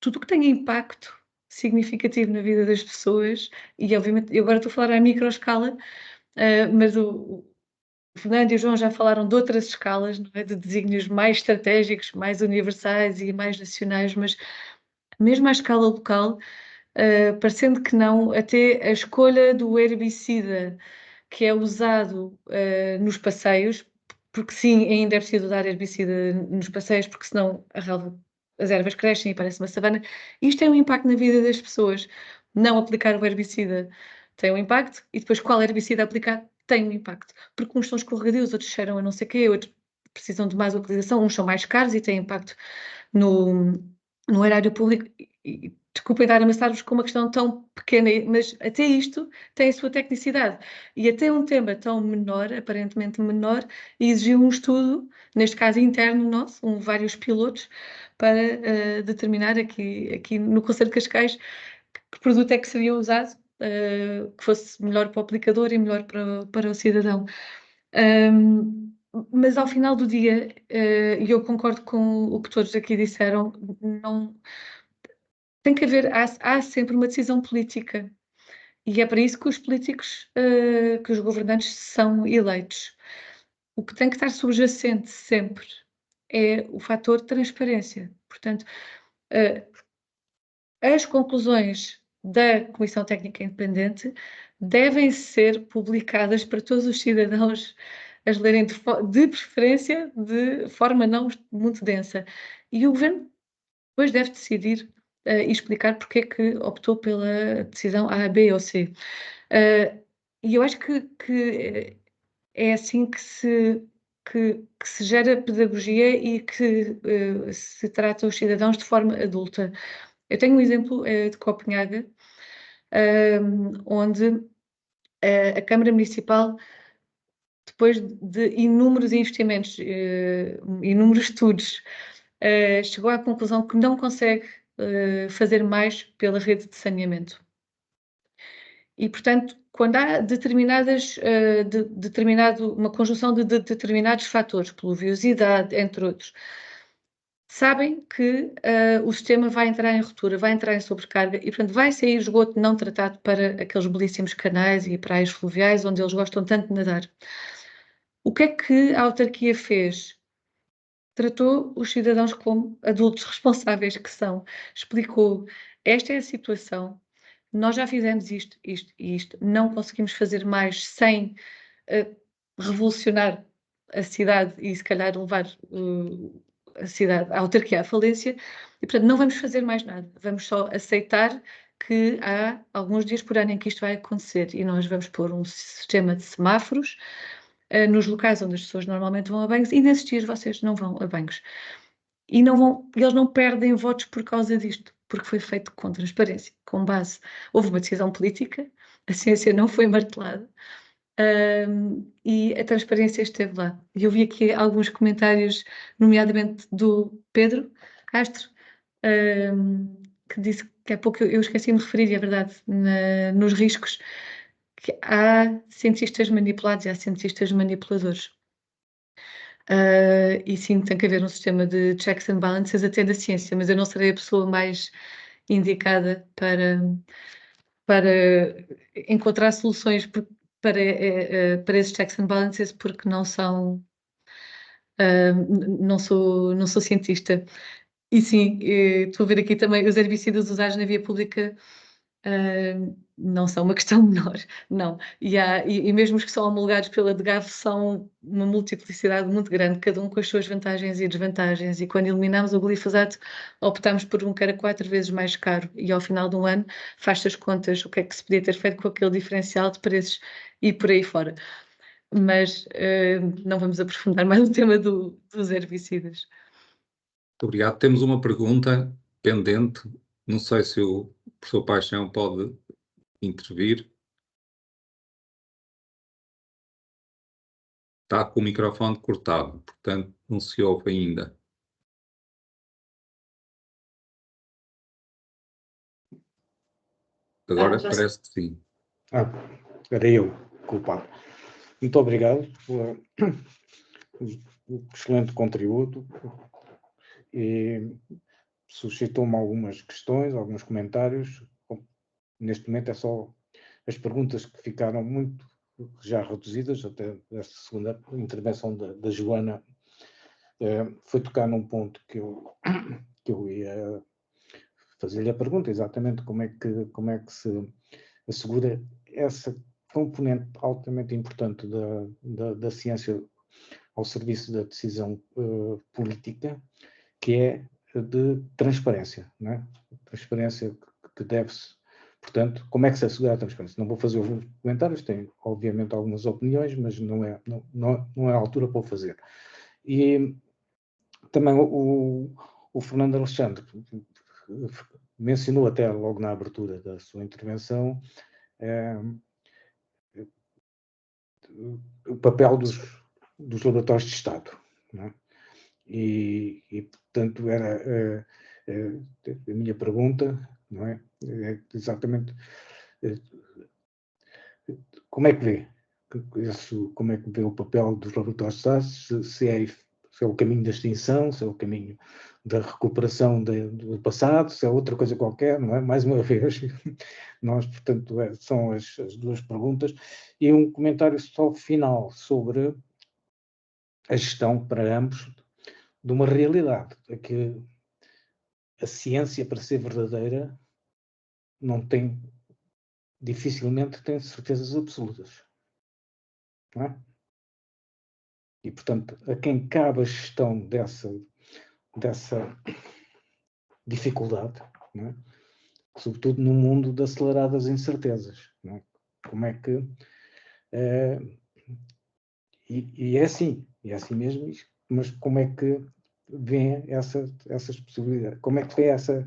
Tudo o que tenha impacto significativo na vida das pessoas, e obviamente, eu agora estou a falar à microescala, mas o Fernando e o João já falaram de outras escalas, não é? De desígnios mais estratégicos, mais universais e mais nacionais, mas mesmo à escala local, parecendo que não, até a escolha do herbicida que é usado nos passeios, porque sim, ainda é preciso dar herbicida nos passeios, porque senão as ervas crescem e parece uma savana. Isto tem um impacto na vida das pessoas. Não aplicar o herbicida tem um impacto, e depois qual herbicida aplicar tem um impacto. Porque uns são escorregadios, outros cheiram a não sei o quê, outros precisam de mais utilização, uns são mais caros e têm impacto no erário público. Desculpem dar a amassar-vos com uma questão tão pequena, mas até isto tem a sua tecnicidade. E até um tema tão menor, aparentemente menor, exigiu um estudo, neste caso interno nosso, vários pilotos, para determinar aqui no Conselho de Cascais que produto é que seria usado que fosse melhor para o aplicador e melhor para o cidadão. Mas ao final do dia, e eu concordo com o que todos aqui disseram, não tem que haver, há sempre uma decisão política. E é para isso que os políticos, que os governantes são eleitos. O que tem que estar subjacente sempre é o fator transparência. Portanto, as conclusões da Comissão Técnica Independente devem ser publicadas para todos os cidadãos as lerem de preferência de forma não muito densa. E o Governo depois deve decidir e explicar porque é que optou pela decisão A, B ou C. E eu acho que é assim que se gera pedagogia e que se trata os cidadãos de forma adulta. Eu tenho um exemplo de Copenhaga, onde a Câmara Municipal, depois de inúmeros investimentos, inúmeros estudos, chegou à conclusão que não consegue fazer mais pela rede de saneamento. E, portanto, quando há uma conjunção de determinados fatores, pluviosidade, entre outros, sabem que o sistema vai entrar em ruptura, vai entrar em sobrecarga e, portanto, vai sair esgoto não tratado para aqueles belíssimos canais e praias fluviais onde eles gostam tanto de nadar. O que é que a autarquia fez? Tratou os cidadãos como adultos responsáveis que são. Explicou, esta é a situação, nós já fizemos isto, isto e isto, não conseguimos fazer mais sem revolucionar a cidade e se calhar levar a cidade, a autarquia à falência, e portanto não vamos fazer mais nada, vamos só aceitar que há alguns dias por ano em que isto vai acontecer e nós vamos pôr um sistema de semáforos nos locais onde as pessoas normalmente vão a banhos e nesses dias vocês não vão a banhos. E eles não perdem votos por causa disto, porque foi feito com transparência, com base. Houve uma decisão política, a ciência não foi martelada, e a transparência esteve lá. E eu vi aqui alguns comentários, nomeadamente do Pedro Castro, que disse que há pouco eu esqueci-me de referir, e é verdade, nos riscos, que há cientistas manipulados e há cientistas manipuladores. E sim, tem que haver um sistema de checks and balances até da ciência, mas eu não serei a pessoa mais indicada para encontrar soluções para esses checks and balances, porque não sou cientista. E sim, estou a ver aqui também os herbicidas usados na via pública não são uma questão menor, não. E mesmo os que são homologados pela DGAF são uma multiplicidade muito grande, cada um com as suas vantagens e desvantagens. E quando eliminámos o glifosato, optámos por um que era 4 vezes mais caro. E ao final de um ano, faz-se as contas o que é que se podia ter feito com aquele diferencial de preços e por aí fora. Mas não vamos aprofundar mais o tema dos herbicidas. Muito obrigado. Temos uma pergunta pendente. Não sei se o professor Paixão pode intervir. Está com o microfone cortado, portanto não se ouve ainda. Agora parece que sim. Era eu, culpado. Muito obrigado pelo excelente contributo e suscitou-me algumas questões, alguns comentários. Neste momento é só as perguntas que ficaram muito já reduzidas, até esta segunda intervenção da Joana foi tocar num ponto que eu ia fazer-lhe a pergunta, exatamente como é que se assegura essa componente altamente importante da ciência ao serviço da decisão política, que é de transparência, não é? Transparência que deve-se, portanto, como é que se assegura a transparência? Não vou fazer alguns comentários, tenho obviamente algumas opiniões, mas não é a altura para o fazer. E também o Fernando Alexandre mencionou até logo na abertura da sua intervenção o papel dos laboratórios de Estado, não é? E portanto, era a minha pergunta, não é? É exatamente Como é que vê? Como é que vê o papel dos laboratórios de dados? Se é o caminho da extinção, se é o caminho da recuperação do passado, se é outra coisa qualquer, não é? Mais uma vez, nós, portanto, são as duas perguntas. E um comentário só final sobre a gestão para ambos de uma realidade, é que a ciência, para ser verdadeira, dificilmente tem certezas absolutas. Não é? E, portanto, a quem cabe a gestão dessa dificuldade, não é? Sobretudo no mundo de aceleradas incertezas. Não é? Como é que... e é assim mesmo, mas como é que vê essas possibilidades? Como é que vê essa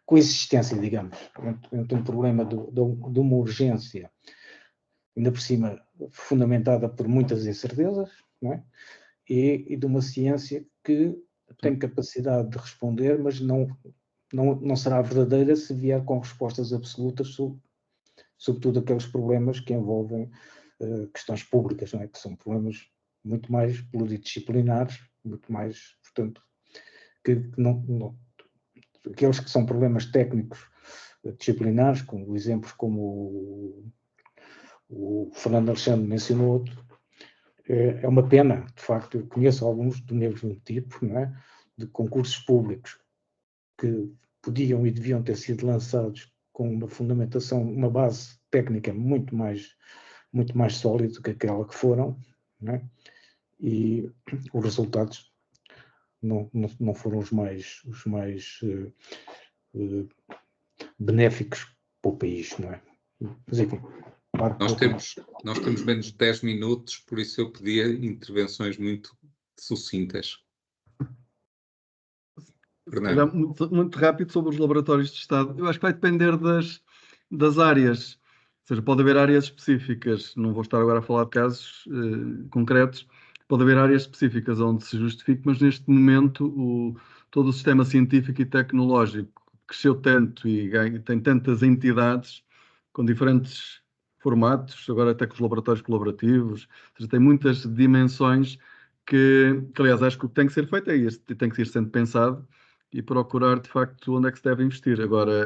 coexistência, digamos, entre um problema de uma urgência, ainda por cima fundamentada por muitas incertezas, não é? E de uma ciência que tem capacidade de responder, mas não será verdadeira se vier com respostas absolutas sobretudo aqueles problemas que envolvem questões públicas, não é? Que são problemas muito mais pluridisciplinares, muito mais, portanto, aqueles que são problemas técnicos disciplinares, com exemplos como o Fernando Alexandre mencionou outro. É uma pena, de facto, eu conheço alguns do mesmo tipo, não é? De concursos públicos que podiam e deviam ter sido lançados com uma fundamentação, uma base técnica muito mais sólida do que aquela que foram, não é? E os resultados não foram os mais benéficos para o país, não é? Mas enfim, nós temos menos de 10 minutos, por isso eu pedia intervenções muito sucintas. Muito rápido sobre os laboratórios de Estado. Eu acho que vai depender das áreas. Ou seja, pode haver áreas específicas, não vou estar agora a falar de casos concretos, pode haver áreas específicas onde se justifique, mas neste momento todo o sistema científico e tecnológico cresceu tanto e tem tantas entidades com diferentes formatos, agora até com os laboratórios colaborativos, ou seja, tem muitas dimensões que aliás, acho que o que tem que ser feito é este, tem que ir sendo pensado e procurar, de facto, onde é que se deve investir. Agora,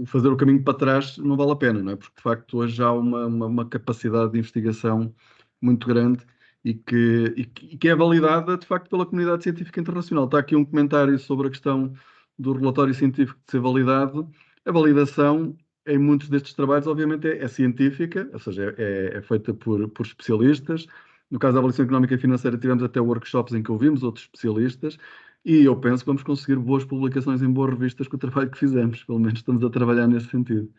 fazer o caminho para trás não vale a pena, não é? Porque, de facto, hoje há uma capacidade de investigação muito grande e que é validada, de facto, pela comunidade científica internacional. Está aqui um comentário sobre a questão do relatório científico de ser validado. A validação, em muitos destes trabalhos, obviamente, é científica, ou seja, é feita por especialistas. No caso da avaliação económica e financeira, tivemos até workshops em que ouvimos outros especialistas e eu penso que vamos conseguir boas publicações em boas revistas com o trabalho que fizemos. Pelo menos estamos a trabalhar nesse sentido.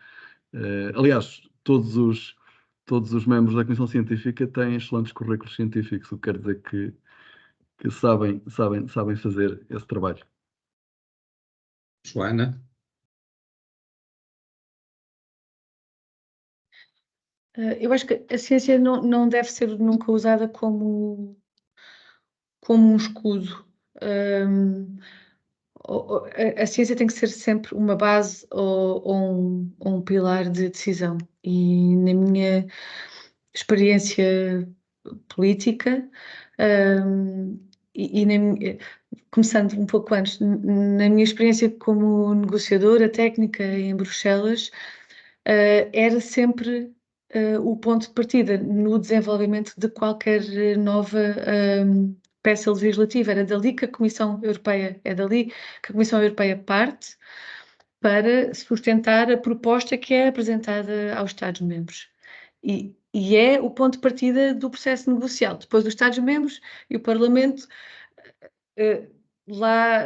Aliás, todos os membros da Comissão Científica têm excelentes currículos científicos, o que quer dizer que sabem fazer esse trabalho. Joana? Eu acho que a ciência não deve ser nunca usada como um escudo. A ciência tem que ser sempre uma base ou um pilar de decisão. E na minha experiência política, começando um pouco antes, na minha experiência como negociadora técnica em Bruxelas, era sempre o ponto de partida no desenvolvimento de qualquer nova peça legislativa. Era dali que a Comissão Europeia, parte para sustentar a proposta que é apresentada aos Estados-membros. E é o ponto de partida do processo negocial. Depois os Estados-membros e o Parlamento lá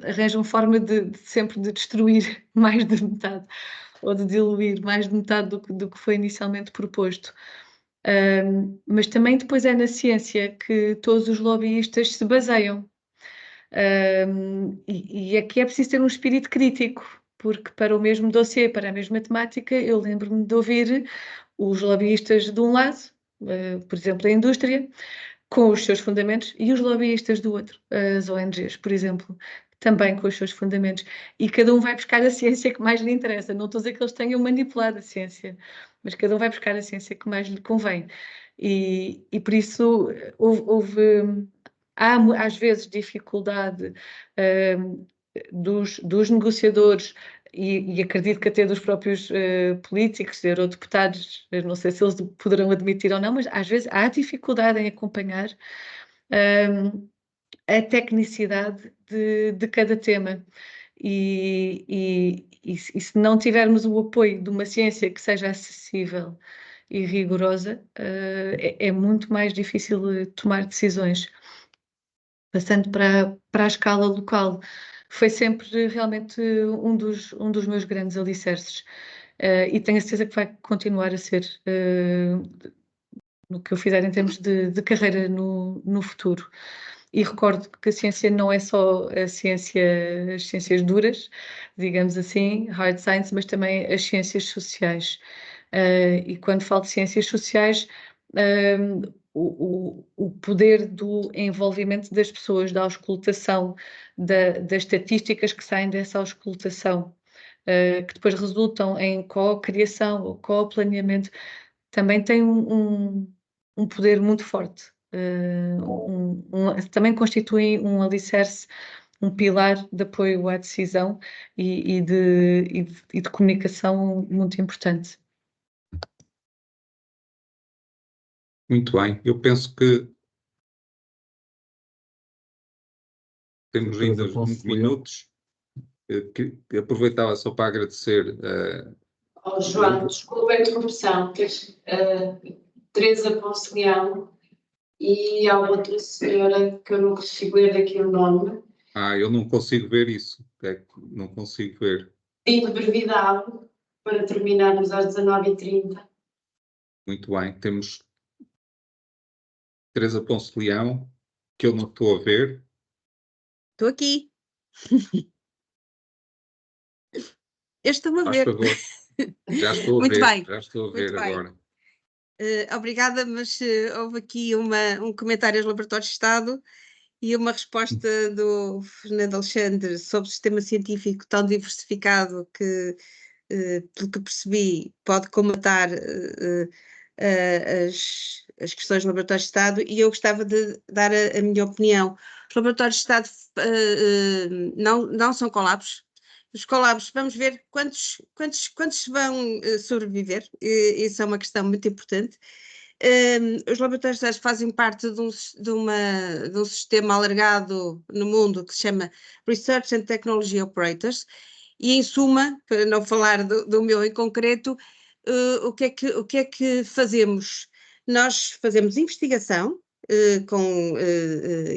arranjam forma sempre de destruir mais de metade ou de diluir mais de metade do que foi inicialmente proposto. Mas também depois é na ciência que todos os lobbyistas se baseiam. E aqui é preciso ter um espírito crítico, porque para o mesmo dossiê, para a mesma temática, eu lembro-me de ouvir os lobbyistas de um lado, por exemplo, a indústria, com os seus fundamentos, e os lobbyistas do outro, as ONGs, por exemplo, também com os seus fundamentos. E cada um vai buscar a ciência que mais lhe interessa. Não estou a dizer que eles tenham manipulado a ciência, mas cada um vai buscar a ciência que mais lhe convém. E por isso há às vezes dificuldade dos negociadores e acredito que até dos próprios políticos, eurodeputados, não sei se eles poderão admitir ou não, mas às vezes há dificuldade em acompanhar a tecnicidade de cada tema. E se não tivermos o apoio de uma ciência que seja acessível e rigorosa, é muito mais difícil tomar decisões. Passando para a escala local, foi sempre realmente um dos meus grandes alicerces. E tenho a certeza que vai continuar a ser no que eu fizer em termos de carreira no futuro. E recordo que a ciência não é só as ciências duras, digamos assim, hard science, mas também as ciências sociais. E quando falo de ciências sociais, o poder do envolvimento das pessoas, da auscultação, das estatísticas que saem dessa auscultação, que depois resultam em co-criação ou co-planeamento, também tem um poder muito forte. Também constituem um alicerce, um pilar de apoio à decisão e de comunicação muito importante. Muito bem, eu penso que temos ainda uns minutos. Que aproveitava só para agradecer. João, desculpa a interrupção, Teresa Ponce e há outra senhora que eu não consigo ler aqui o nome. Eu não consigo ver isso, não consigo ver. E de brevidade, para terminarmos às 19h30. Muito bem, temos Teresa Ponce Leão, que eu não estou a ver. Estou aqui. Eu estou a ver. Faz favor. Já estou a Muito ver, bem. já estou a ver Muito bem. agora. Obrigada, mas houve aqui um comentário aos laboratórios de Estado e uma resposta do Fernando Alexandre sobre o sistema científico tão diversificado que, pelo que percebi, pode comatar as questões de laboratórios de Estado, e eu gostava de dar a minha opinião. Os laboratórios de Estado não são colapsos. Os colapsos, vamos ver quantos vão sobreviver, isso é uma questão muito importante. Os laboratórios de Estado fazem parte de um sistema alargado no mundo que se chama Research and Technology Operators, e em suma, para não falar do meu em concreto, o que é que fazemos? Nós fazemos investigação, com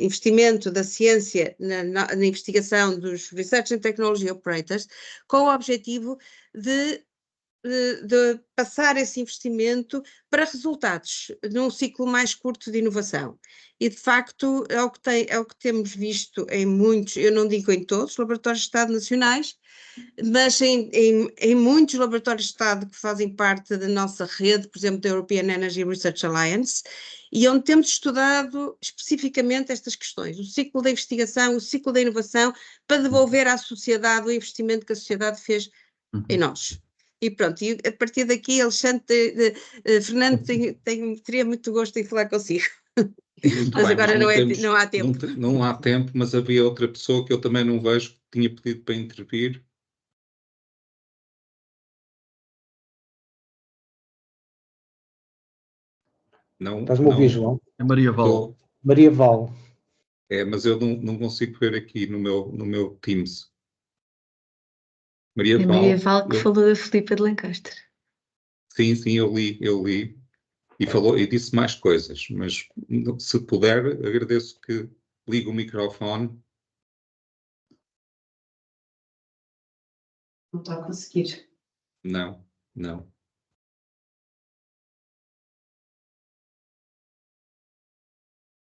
investimento da ciência na investigação dos Research and Technology Operators, com o objetivo de passar esse investimento para resultados num ciclo mais curto de inovação. E, de facto, é o que temos visto em muitos, eu não digo em todos, os laboratórios de Estado nacionais, mas em muitos laboratórios de Estado que fazem parte da nossa rede, por exemplo, da European Energy Research Alliance, e onde temos estudado especificamente estas questões, o ciclo da investigação, o ciclo da inovação, para devolver à sociedade o investimento que a sociedade fez em nós. E pronto, e a partir daqui, Alexandre, Fernando, teria muito gosto em falar consigo. Mas bem, agora mas não há tempo. Não há tempo, mas havia outra pessoa que eu também não vejo, que tinha pedido para intervir. Não, Estás-me a ouvir, João? É Maria Val. Maria Val. Mas eu não consigo ver aqui no meu Teams. Maria É Val. Maria Val que falou da Filipa de Lencastre. Sim, eu li. E disse mais coisas, mas se puder, agradeço que ligue o microfone. Não está a conseguir. Não.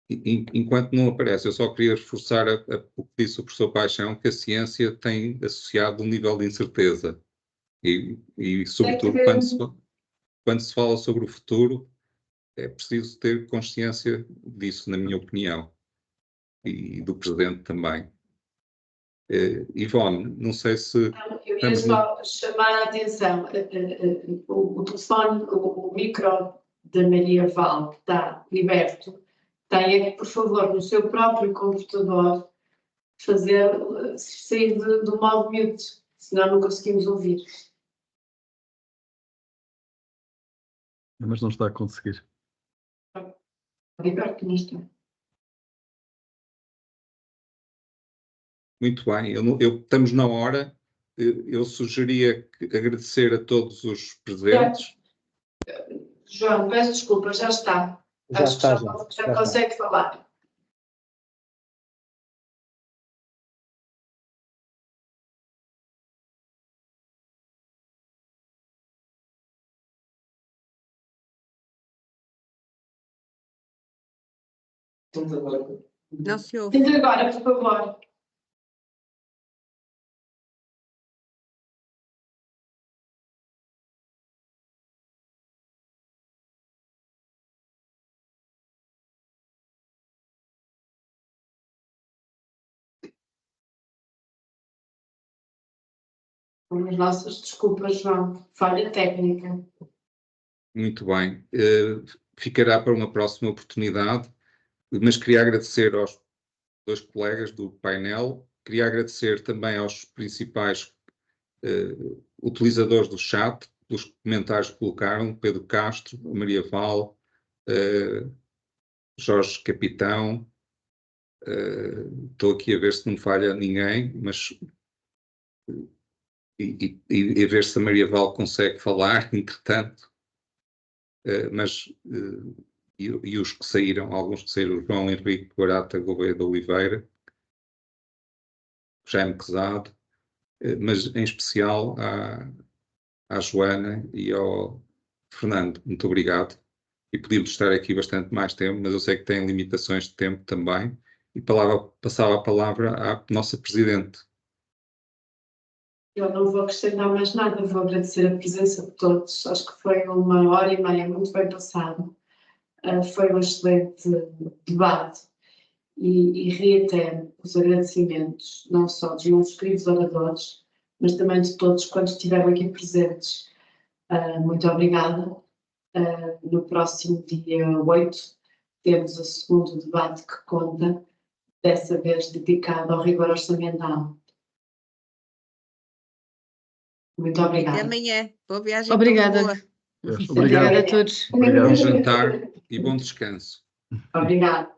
Enquanto não aparece, eu só queria reforçar o que disse o professor Paixão, que a ciência tem associado um nível de incerteza. E sobretudo, quando se fala sobre o futuro, é preciso ter consciência disso, na minha opinião, e do presente também. Ivone, não sei se... Eu ia só chamar a atenção, o telefone, o micro da Maria Val, que está liberto, tem é que, por favor, no seu próprio computador, sair do modo mute, senão não conseguimos ouvir. Mas não está a conseguir. Liberto, não está. Muito bem, estamos na hora. Eu sugeria agradecer a todos os presentes. João, peço desculpa, já está. Já Acho está, que já está. consegue falar. Não se ouve. Entre agora, por favor. Com as nossas desculpas, João. Falha técnica. Muito bem. Ficará para uma próxima oportunidade, mas queria agradecer aos dois colegas do painel, queria agradecer também aos principais utilizadores do chat, pelos comentários que colocaram, Pedro Castro, Maria Val, Jorge Capitão, estou aqui a ver se não falha ninguém, mas e a ver se a Maria Val consegue falar, entretanto, e os que saíram, alguns que saíram, João Henrique Barata Gouveia de Oliveira, Jaime Quezado, mas em especial à Joana e ao Fernando. Muito obrigado. E podíamos estar aqui bastante mais tempo, mas eu sei que têm limitações de tempo também. E passava a palavra à nossa Presidente. Eu não vou acrescentar mais nada, vou agradecer a presença de todos. Acho que foi 1h30 muito bem passada. Foi um excelente debate e reitero os agradecimentos, não só dos meus queridos oradores, mas também de todos quantos estiveram aqui presentes. Muito obrigada. No próximo dia 8 temos o segundo debate que conta, dessa vez dedicado ao rigor orçamental. Muito obrigada. Até amanhã. Boa viagem. Obrigada. Para Lisboa. Obrigado. Obrigada a todos. Bom jantar e bom descanso. Obrigada.